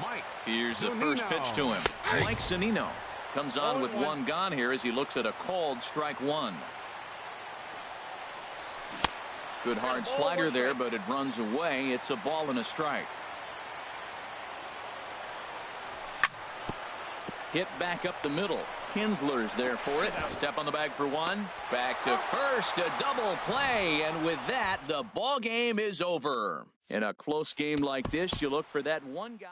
Speaker 2: Mike
Speaker 1: Here's the first pitch to him. Mike Zunino comes on with 1 gone here as he looks at a called strike 1. Good hard slider there, but it runs away. It's a ball and a strike. Hit back up the middle. Kinsler's there for it. Step on the bag for 1. Back to first. A double play. And with that, the ball game is over. In a close game like this, you look for that one guy.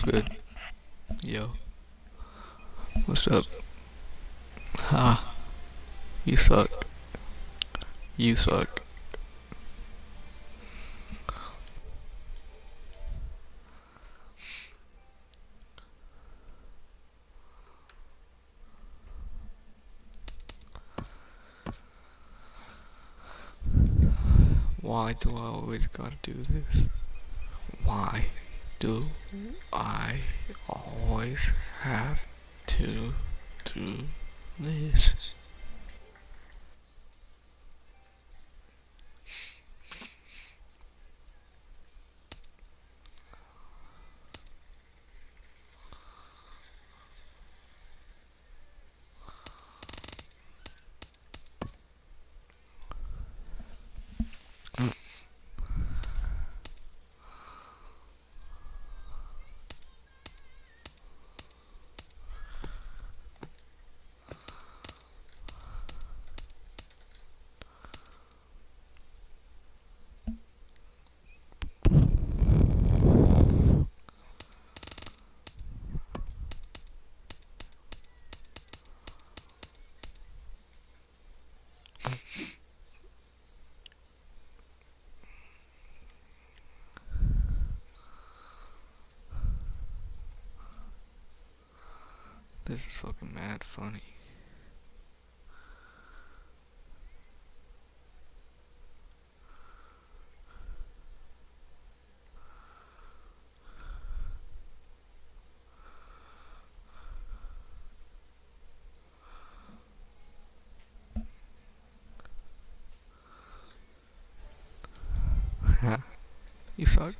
Speaker 7: good? Yo. What's up? Ha. You suck. You suck. Why do I always gotta do this? Why do I always have to do this? This is fucking mad funny. You suck.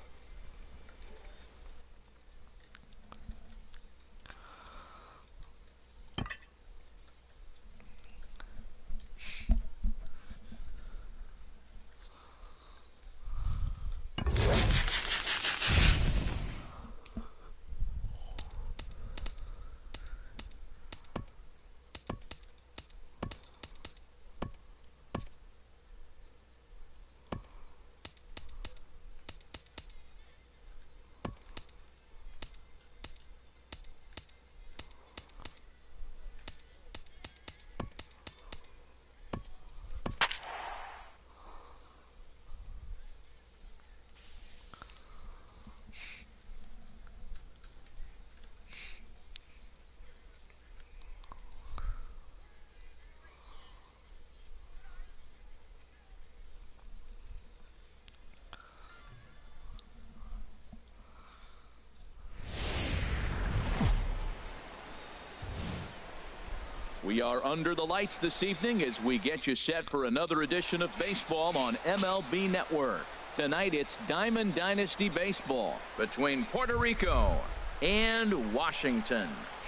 Speaker 1: We are under the lights this evening as we get you set for another edition of baseball on MLB Network. Tonight it's Diamond Dynasty Baseball between Puerto Rico and Washington.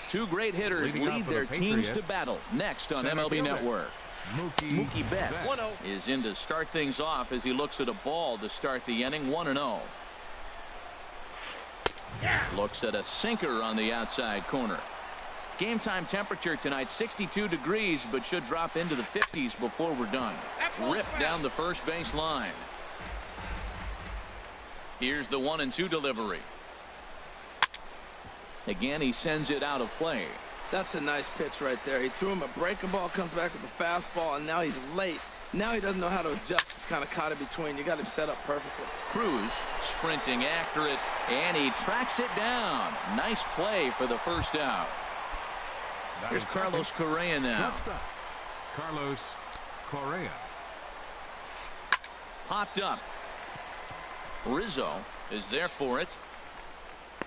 Speaker 1: Two great hitters lead their teams to battle next on MLB Network. Mookie Betts is in to start things off as he looks at a ball to start the inning. 1-0. Looks at a sinker on the outside corner. Game time temperature tonight 62 degrees, but should drop into the 50s before we're done. Ripped down the first base line. Here's the 1-2 delivery. Again, he sends it out of play.
Speaker 3: That's a nice pitch right there. He threw him a breaking ball, comes back with a fastball, and now he's late. Now he doesn't know how to adjust. He's kind of caught in between. You got him set up perfectly.
Speaker 1: Cruz sprinting after it, and he tracks it down. Nice play for the first out. Here's Carlos Correa now.
Speaker 2: Carlos Correa.
Speaker 1: Popped up. Rizzo is there for it.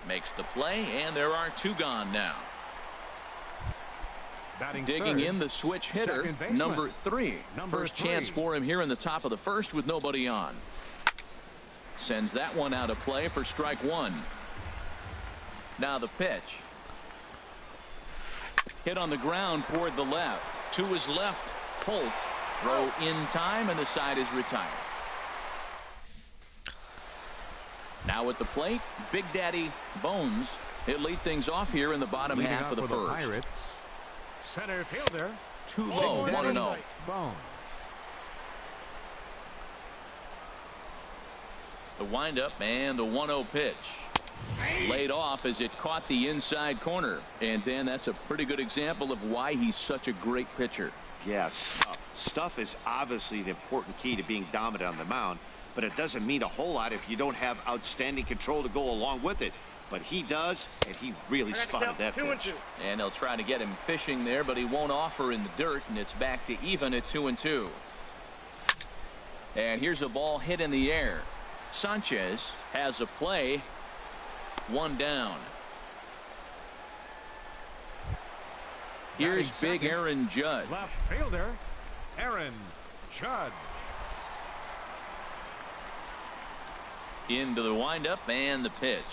Speaker 1: Makes the play, and there are two gone now. Digging in the switch hitter, number 3. First chance for him here in the top of the first with nobody on. Sends that one out of play for strike one. Now the pitch. Hit on the ground toward the left. To his left, Holt. Throw in time, and the side is retired. Now at the plate, Big Daddy Bones. He'll lead things off here in the bottom half of the first.
Speaker 2: Pirates, center fielder.
Speaker 1: Too low, 1-0.
Speaker 2: Bones.
Speaker 1: The windup and the 1-0 pitch. Laid off as it caught the inside corner. And Dan, that's a pretty good example of why he's such a great pitcher.
Speaker 4: Yeah, stuff is obviously the important key to being dominant on the mound, but it doesn't mean a whole lot if you don't have outstanding control to go along with it. But he does, and he really spotted that pitch.
Speaker 1: And they'll try to get him fishing there, but he won't offer in the dirt, and it's back to even at 2-2. And here's a ball hit in the air. Sanchez has a play. One down. Here's big Aaron Judge.
Speaker 2: Left fielder, Aaron Judge.
Speaker 1: Into the windup and the pitch.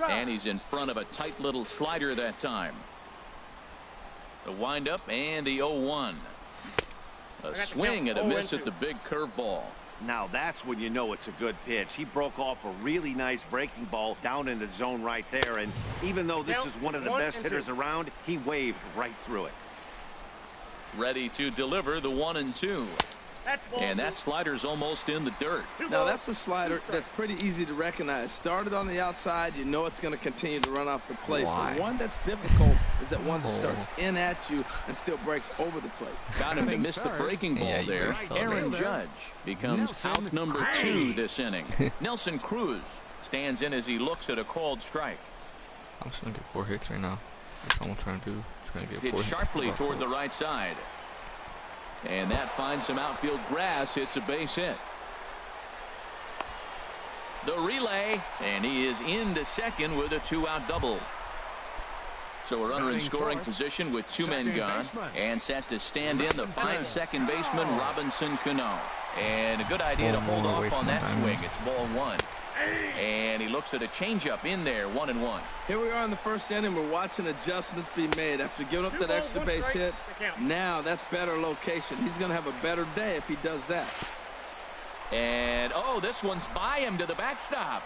Speaker 1: And he's in front of a tight little slider that time. The windup and the 0-1. A swing and a miss at the big curveball.
Speaker 4: Now that's when you know it's a good pitch. He broke off a really nice breaking ball down in the zone right there. And even though this is one of the best hitters around, he waved right through it.
Speaker 1: Ready to deliver the 1-2. And that slider's almost in the dirt.
Speaker 3: Now that's a slider that's pretty easy to recognize. Started on the outside, you know it's going to continue to run off the plate. But one that's difficult is that one that starts in at you and still breaks over the plate.
Speaker 1: Got him to miss the breaking ball there. Aaron Judge becomes out number 2 this inning. Nelson Cruz stands in as he looks at a called strike.
Speaker 7: I'm just going to get 4 hits right now. That's all I'm trying to do. Trying to get 4 hits.
Speaker 1: Sharply toward the right side. And that finds some outfield grass. It's a base hit. The relay, and he is into second with a 2-out double. So a runner in scoring position with 2 men gone, and set to stand in the fine second baseman Robinson Cano. And a good idea to hold off on that swing. It's ball 1. And he looks at a changeup in there, 1-1.
Speaker 3: Here we are in the first inning. We're watching adjustments be made after giving up that extra base hit. Now that's better location. He's going to have a better day if he does that.
Speaker 1: And oh, this one's by him to the backstop.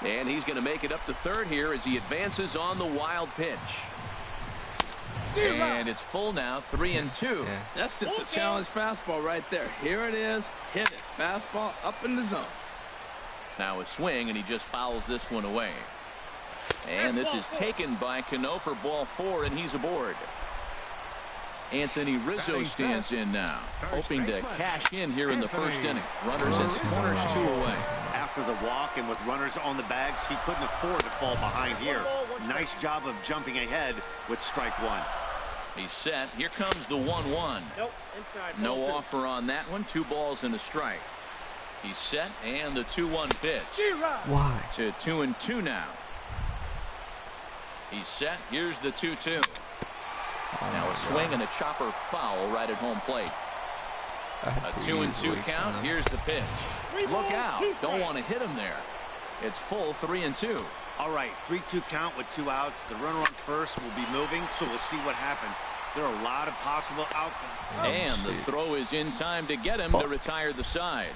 Speaker 1: And he's going to make it up to third here as he advances on the wild pitch. And it's full now, 3-2.
Speaker 3: Yeah. That's just a challenge fastball right there. Here it is. Hit it. Fastball up in the zone.
Speaker 1: Now a swing, and he just fouls this one away. And this is taken by Cano for ball 4, and he's aboard. Anthony Rizzo stands in now, hoping to cash in here in the first inning. Runners and corners 2 away.
Speaker 4: After the walk and with runners on the bags, he couldn't afford to fall behind here. Nice job of jumping ahead with strike 1.
Speaker 1: He's set. Here comes the 1-1.
Speaker 6: Nope, inside.
Speaker 1: No offer on that one. 2 balls and a strike. He's set, and the 2-1 pitch.
Speaker 7: Why?
Speaker 1: To 2-2 now. He's set. Here's the 2-2. Now a swing and a chopper foul right at home plate. A 2-2 count. Here's the pitch. Look out. Don't want to hit him there. It's full 3-2.
Speaker 4: All right, 3-2 count with 2 outs. The runner on first will be moving, so we'll see what happens. There are a lot of possible outcomes.
Speaker 1: And the throw is in time to get him to retire the side.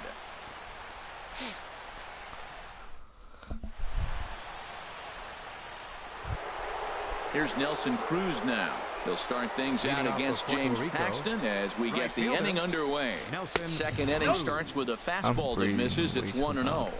Speaker 1: Here's Nelson Cruz now. He'll start things out against James Paxton as we get the inning underway. Second inning starts with a fastball that misses. It's 1-0.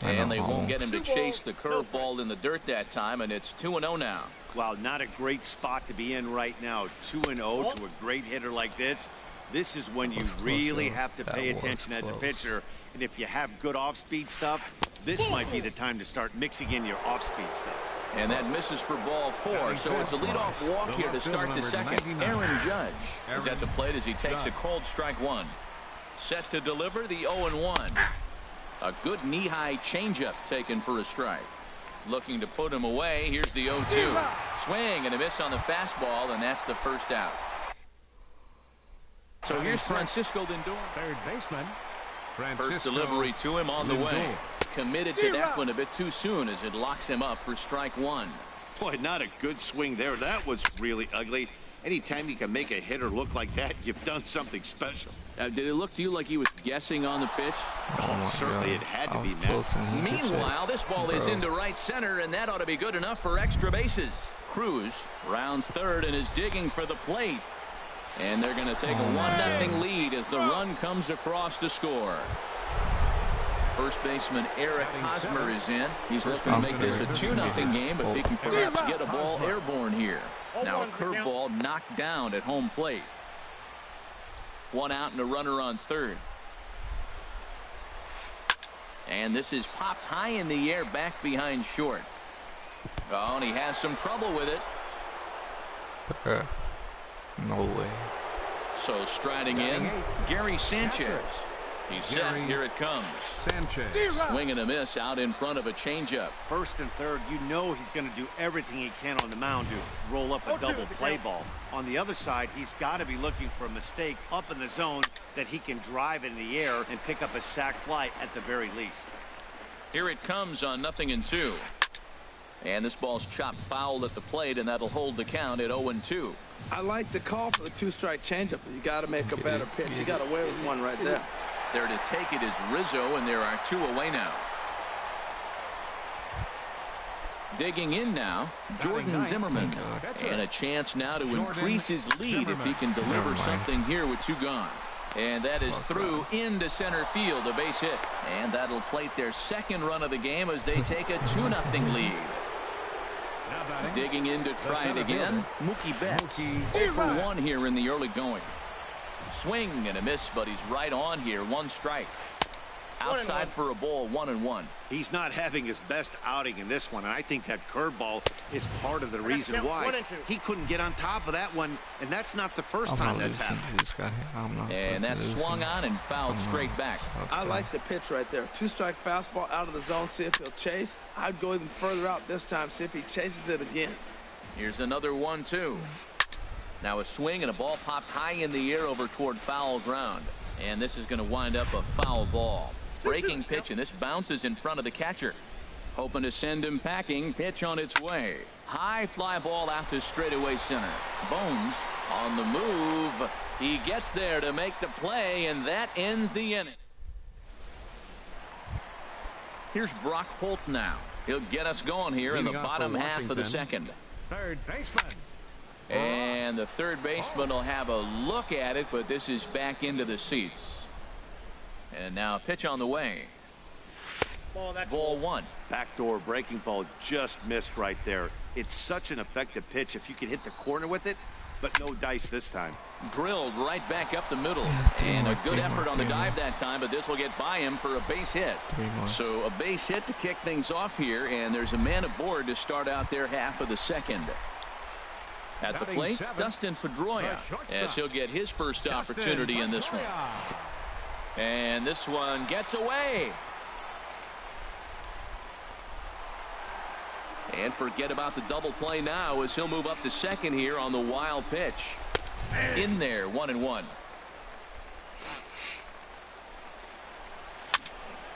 Speaker 1: And they won't get him to chase the curveball in the dirt that time, and it's 2-0 now.
Speaker 4: Wow, not a great spot to be in right now. 2-0 to a great hitter like this. This is when you really have to pay attention as a pitcher. And if you have good off-speed stuff, this might be the time to start mixing in your off-speed stuff.
Speaker 1: And that misses for ball 4, so it's a leadoff walk here to start the second. Aaron Judge is at the plate as he takes a cold strike 1. Set to deliver the 0-1. A good knee-high changeup taken for a strike. Looking to put him away. Here's the 0-2. Swing and a miss on the fastball, and that's the first out. So here's Francisco Lindor.
Speaker 2: Third baseman.
Speaker 1: First delivery to him on the way. Committed to that one a bit too soon as it locks him up for strike 1.
Speaker 4: Boy, not a good swing there. That was really ugly. Anytime you can make a hitter look like that, you've done something special.
Speaker 1: Did it look to you like he was guessing on the pitch?
Speaker 4: Oh, certainly it had to be, Matt.
Speaker 1: Meanwhile, this ball is into right center, and that ought to be good enough for extra bases. Cruz rounds third and is digging for the plate. And they're going to take a 1-0 lead as the run comes across to score. First baseman Eric Hosmer is in. He's looking to make this a 2-0 game, but he can perhaps get a ball airborne here. Now a curveball knocked down at home plate. 1 out and a runner on third. And this is popped high in the air back behind short. Oh, and he has some trouble with it.
Speaker 7: No way.
Speaker 1: So striding in, Gary Sanchez. He's set. Here it comes.
Speaker 2: Sanchez.
Speaker 1: Swing and a miss out in front of a changeup.
Speaker 4: First and third, you know he's going to do everything he can on the mound to roll up a double play ball. On the other side, he's got to be looking for a mistake up in the zone that he can drive in the air and pick up a sac fly at the very least.
Speaker 1: Here it comes on 0-2. And this ball's chopped foul at the plate, and that'll hold the count at 0-2.
Speaker 3: I like the call for the 2-strike changeup. You got to make a better pitch. He got away with one right there.
Speaker 1: There to take it is Rizzo, and there are 2 away now. Digging in now, Jordan Zimmerman. And a chance now to increase his lead if he can deliver something here with 2 gone. And that is through into center field, a base hit. And that'll plate their second run of the game as they take a 2-0 lead. Digging in to try it again, Mookie Betts. 0 for 1 here in the early going. Swing and a miss, but he's right on here. 1 strike. Outside for a ball, 1-1.
Speaker 4: He's not having his best outing in this one, and I think that curveball is part of the reason why. He couldn't get on top of that one, and that's not the first time that's happened.
Speaker 1: And that swung on and fouled straight back.
Speaker 3: I like the pitch right there. 2-strike fastball out of the zone, see if he'll chase. I'd go even further out this time, see if he chases it again.
Speaker 1: Here's another 1-2. Now a swing and a ball popped high in the air over toward foul ground. And this is going to wind up a foul ball. Breaking pitch, and this bounces in front of the catcher. Hoping to send him packing. Pitch on its way. High fly ball out to straightaway center. Bones on the move. He gets there to make the play, and that ends the inning. Here's Brock Holt now. He'll get us going here in the bottom half of the second.
Speaker 2: Third baseman.
Speaker 1: And the third baseman will have a look at it, but this is back into the seats. And now a pitch on the way. Ball 1.
Speaker 4: Backdoor breaking ball just missed right there. It's such an effective pitch if you can hit the corner with it, but no dice this time.
Speaker 1: Drilled right back up the middle. And a good effort on the dive that time, but this will get by him for a base hit. So a base hit to kick things off here, and there's a man aboard to start out their half of the second. At the plate, Dustin Pedroia, as he'll get his first opportunity in this one. And this one gets away. And forget about the double play now as he'll move up to second here on the wild pitch. In there, 1-1.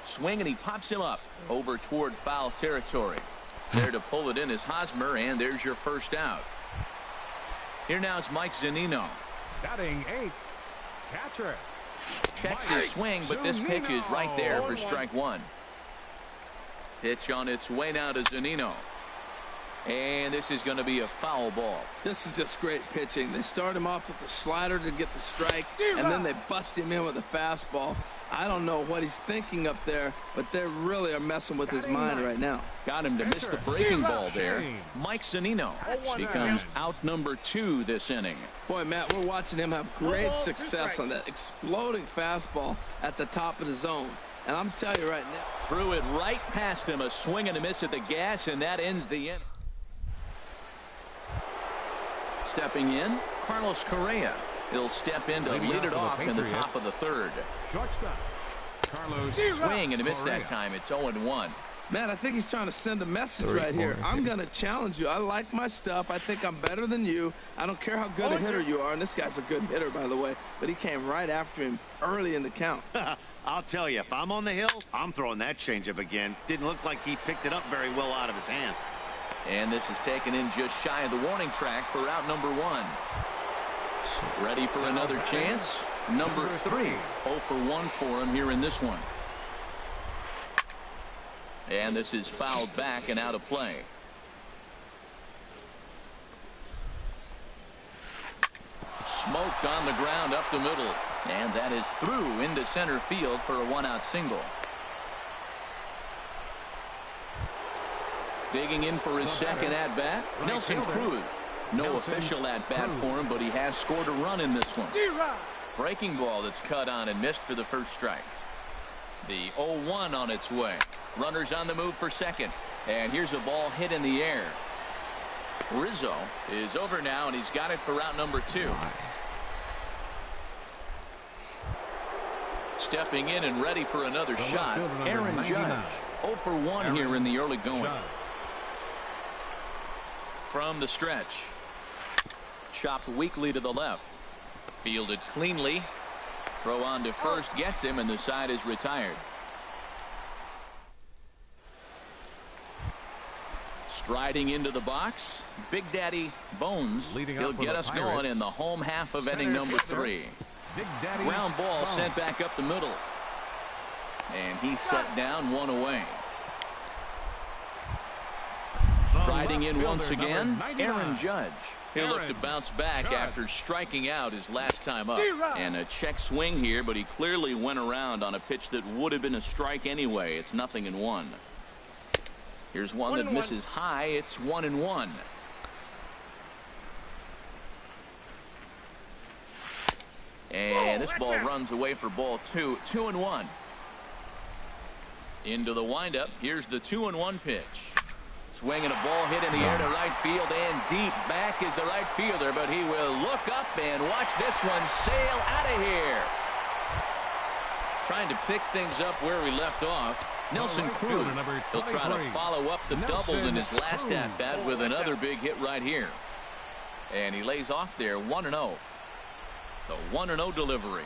Speaker 1: Swing, and he pops him up over toward foul territory. There to pull it in is Hosmer, and there's your first out. Here now is Mike Zunino.
Speaker 2: Batting 8th. Catcher.
Speaker 1: Checks his swing, but this pitch is right there for strike 1. Pitch on its way now to Zunino. And this is going to be a foul ball.
Speaker 3: This is just great pitching. They start him off with the slider to get the strike, and then they bust him in with a fastball. I don't know what he's thinking up there, but they really are messing with his mind right now.
Speaker 1: Got him to miss the breaking ball there. Mike Zunino becomes out number 2 this inning.
Speaker 3: Boy, Matt, we're watching him have great success on that exploding fastball at the top of the zone. And I'm telling you right now.
Speaker 1: Threw it right past him, a swing and a miss at the gas, and that ends the inning. Stepping in, Carlos Correa. He'll step in to lead it off in the top of the third.
Speaker 2: Shortstop. Carlos.
Speaker 1: Swing and a miss that time. It's 0-1.
Speaker 3: Man, I think he's trying to send a message right here. I'm going to challenge you. I like my stuff. I think I'm better than you. I don't care how good a hitter you are. And this guy's a good hitter, by the way. But he came right after him early in the count.
Speaker 4: I'll tell you, if I'm on the hill, I'm throwing that changeup again. Didn't look like he picked it up very well out of his hand.
Speaker 1: And this is taken in just shy of the warning track for out number 1. Ready for another chance? Number 3. 0 for 1 for him here in this one. And this is fouled back and out of play. Smoked on the ground up the middle. And that is through into center field for a 1-out single. Digging in for his second at-bat, Nelson Cruz. No official at-bat for him, but he has scored a run in this one. Breaking ball that's cut on and missed for the first strike. The 0-1 on its way. Runners on the move for second. And here's a ball hit in the air. Rizzo is over now, and he's got it for route number 2. Stepping in and ready for another shot, Aaron Judge. 0 for 1 here in the early going. From the stretch. Chopped weakly to the left. Fielded cleanly. Throw on to first gets him, and the side is retired. Striding into the box, Big Daddy Bones. He'll get us going in the home half of inning number 3. Ground ball sent back up the middle. And he's set down, 1 away. Striding in once again, Aaron Judge. He'll look to bounce back after striking out his last time up. And a check swing here, but he clearly went around on a pitch that would have been a strike anyway. It's 0-1. Here's one that misses high. It's 1-1. And this ball runs away for ball 2. 2-1. Into the windup. Here's the 2-1 pitch. Swinging a ball hit in the air to right field, and deep back is the right fielder, but he will look up and watch this one sail out of here. Trying to pick things up where we left off. Nelson Cruz. He'll try to follow up the double in his last at-bat with another big hit right here. And he lays off there, 1-0. The 1-0 delivery.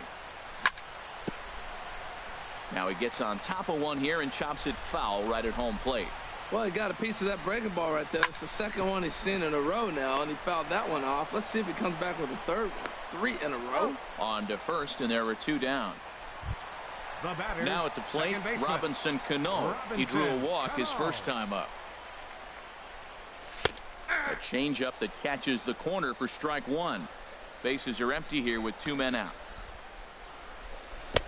Speaker 1: Now he gets on top of one here and chops it foul right at home plate.
Speaker 3: Well, he got a piece of that breaking ball right there. It's the second one he's seen in a row now, and he fouled that one off. Let's see if he comes back with a third one. 3 in a row.
Speaker 1: On to first, and there were 2 down. Now at the plate, Robinson Cano. He drew a walk his first time up. A changeup that catches the corner for strike 1. Bases are empty here with 2 men out.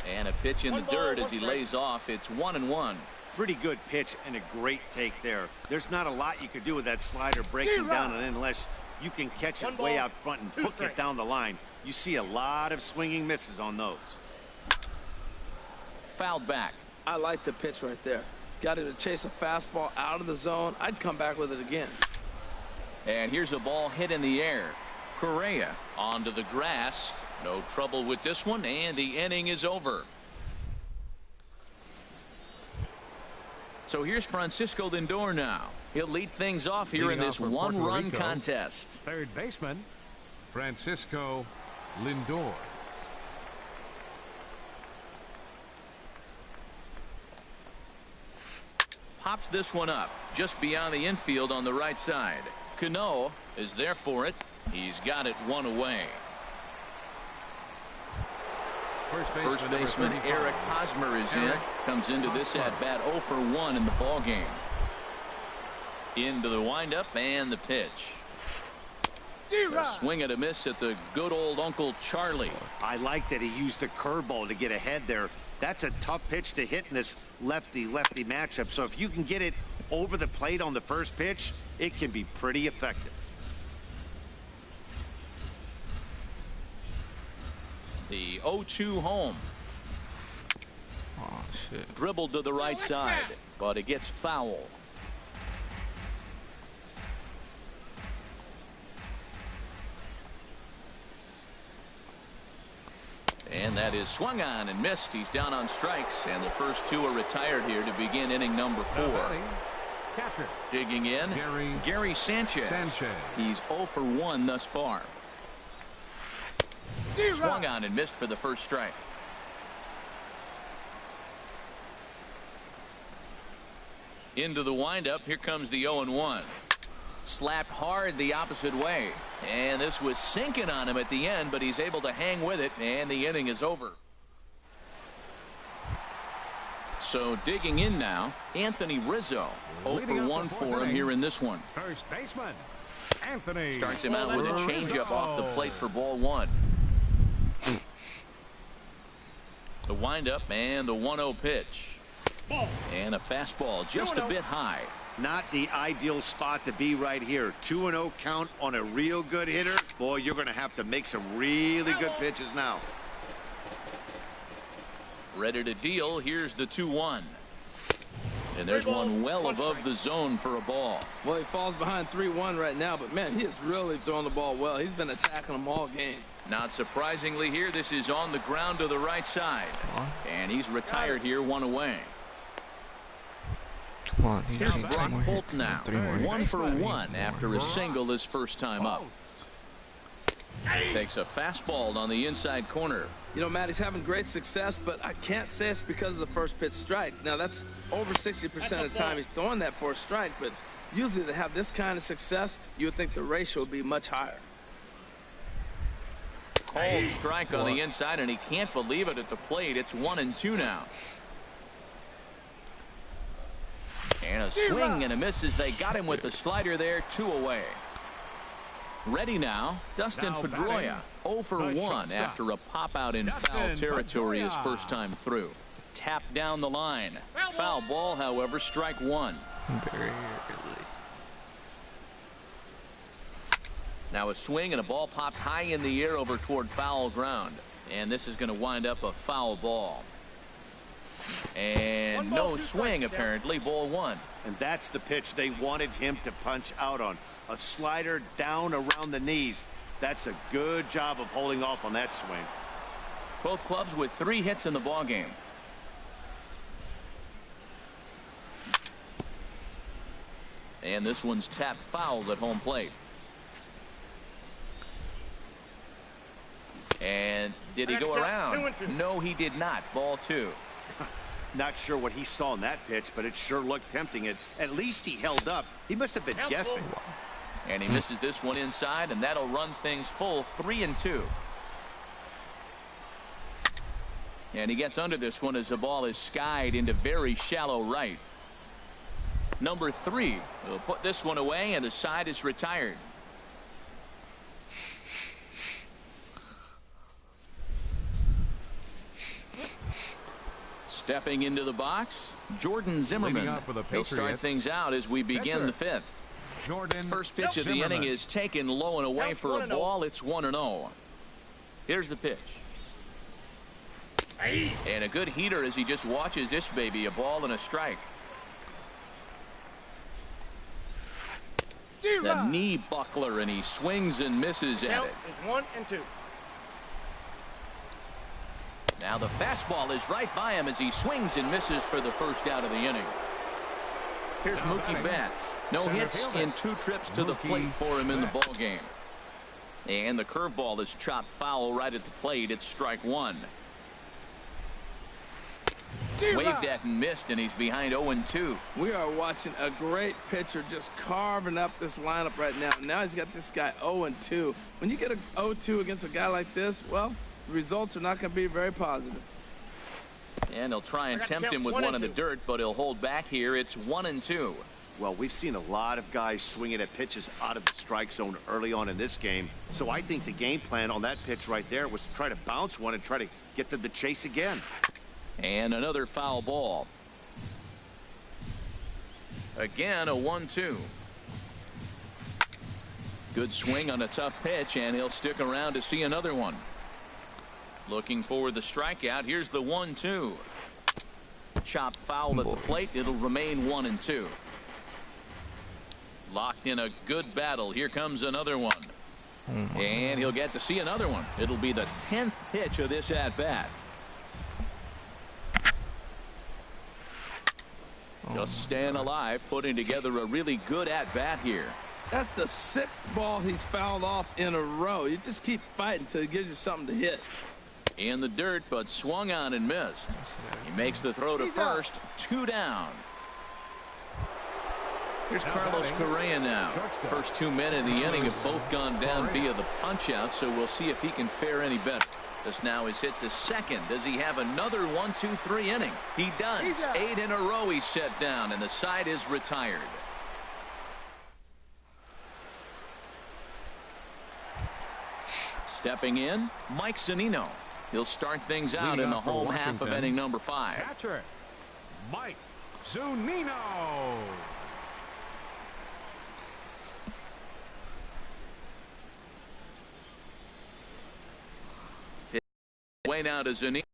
Speaker 1: And a pitch in the dirt as he lays off. It's 1-1.
Speaker 4: Pretty good pitch and a great take there. There's not a lot you could do with that slider breaking down, and unless you can catch it way out front and hook it down the line. You see a lot of swinging misses on those.
Speaker 1: Fouled back.
Speaker 3: I like the pitch right there. Got him to chase a fastball out of the zone. I'd come back with it again.
Speaker 1: And here's a ball hit in the air. Correa onto the grass. No trouble with this one, and the inning is over. So here's Francisco Lindor now. He'll lead things off here in this one-run contest.
Speaker 2: Third baseman, Francisco Lindor.
Speaker 1: Pops this one up just beyond the infield on the right side. Cano is there for it. He's got it 1 away. First baseman Eric Hosmer is in. Comes into this at-bat 0 for 1 in the ball game. Into the windup and the pitch. A swing and a miss at the good old Uncle Charlie.
Speaker 4: I like that he used the curveball to get ahead there. That's a tough pitch to hit in this lefty-lefty matchup. So if you can get it over the plate on the first pitch, it can be pretty effective.
Speaker 1: The 0-2 home.
Speaker 7: Oh, shit.
Speaker 1: Dribbled to the right side, but it gets foul. And that is swung on and missed. He's down on strikes, and the first 2 are retired here to begin inning number 4.
Speaker 2: Catcher.
Speaker 1: Digging in, Gary Sanchez. He's 0 for 1 thus far. Swung on and missed for the first strike. Into the windup. Here comes the 0-1. Slapped hard the opposite way. And this was sinking on him at the end, but he's able to hang with it, and the inning is over. So digging in now, Anthony Rizzo. 0 for 1 for him here in this one.
Speaker 2: First baseman, Anthony.
Speaker 1: Starts him out with a changeup off the plate for ball 1. The windup and the 1-0 pitch. And a fastball just a bit high.
Speaker 4: Not the ideal spot to be right here. 2-0 count on a real good hitter. Boy, you're going to have to make some really good pitches now.
Speaker 1: Ready to deal. Here's the 2-1. And there's one well above the zone for a ball.
Speaker 3: Well, he falls behind 3-1 right now, but man, he is really throwing the ball well. He's been attacking them all game.
Speaker 1: Not surprisingly here, this is on the ground to the right side. And he's retired here, one away.
Speaker 7: Come on, he
Speaker 1: Here's
Speaker 7: just needs
Speaker 1: Brock
Speaker 7: 3 more
Speaker 1: Holt
Speaker 7: hits.
Speaker 1: now.
Speaker 7: 3 more
Speaker 1: 1
Speaker 7: hits.
Speaker 1: for 1 after a single his first time up. Takes a fastball on the inside corner.
Speaker 3: You know, Matt, he's having great success, but I can't say it's because of the first pitch strike. Now, that's over 60% of the time he's throwing that for a strike, but usually to have this kind of success, you would think the ratio would be much higher.
Speaker 1: Cold strike on the inside, and he can't believe it at the plate. It's 1-2 now. And a swing and a miss as they got him with the slider there. 2 away. Ready now, Dustin Pedroia. 0 for 1 after a pop out in foul territory his first time through. Tapped down the line. Foul ball, however, strike 1.
Speaker 7: Barely.
Speaker 1: Now a swing and a ball popped high in the air over toward foul ground. And this is going to wind up a foul ball. And no swing, apparently. Ball 1.
Speaker 4: And that's the pitch they wanted him to punch out on. A slider down around the knees. That's a good job of holding off on that swing.
Speaker 1: Both clubs with 3 hits in the ballgame. And this one's tapped foul at home plate. And did he go around? No, he did not. Ball 2.
Speaker 4: Not sure what he saw in that pitch, but it sure looked tempting. At least he held up. He must have been guessing.
Speaker 1: And he misses this one inside, and that'll run things full. 3-2. And he gets under this one as the ball is skied into very shallow right. Number 3 will put this one away, and the side is retired. Stepping into the box, Jordan Zimmerman. He'll start things out as we begin the 5th. First pitch of the inning is taken low and away for a ball. It's 1-0. Here's the pitch. And a good heater as he just watches this baby. A ball and a strike. The knee buckler, and he swings and misses at it.
Speaker 6: Is 1-2.
Speaker 1: Now the fastball is right by him as he swings and misses for the first out of the inning. Here's Mookie Betts. No hits in 2 trips to the plate for him in the ball game. And the curveball is chopped foul right at the plate. It's strike 1. Waved at and missed, and he's behind 0-2.
Speaker 3: We are watching a great pitcher just carving up this lineup right now. Now he's got this guy 0-2. When you get a 0-2 against a guy like this, well, the results are not going to be very positive.
Speaker 1: And he'll try and tempt him with one in the dirt, but he'll hold back here. It's 1-2.
Speaker 4: Well, we've seen a lot of guys swinging at pitches out of the strike zone early on in this game. So I think the game plan on that pitch right there was to try to bounce one and try to get them to chase again.
Speaker 1: And another foul ball. Again, a 1-2. Good swing on a tough pitch, and he'll stick around to see another one. Looking for the strikeout. Here's the 1-2. Chop foul at the plate. It'll remain 1-2. Locked in a good battle. Here comes another one. And he'll get to see another one. It'll be the 10th pitch of this at-bat. Just staying alive, putting together a really good at-bat here.
Speaker 3: That's the 6th ball he's fouled off in a row. You just keep fighting until he gives you something to hit.
Speaker 1: In the dirt, but swung on and missed. He makes the throw to first. 2 down. Here's Carlos Correa now. First 2 men in the inning have both gone down via the punch-out, so we'll see if he can fare any better. This now is hit to second. Does he have another 1-2-3 inning? He does. 8 in a row he's set down, and the side is retired. Stepping in, Mike Zunino. He'll start things out in the home half of inning number 5.
Speaker 2: Catcher, Mike Zunino.
Speaker 1: Way now to Zunino.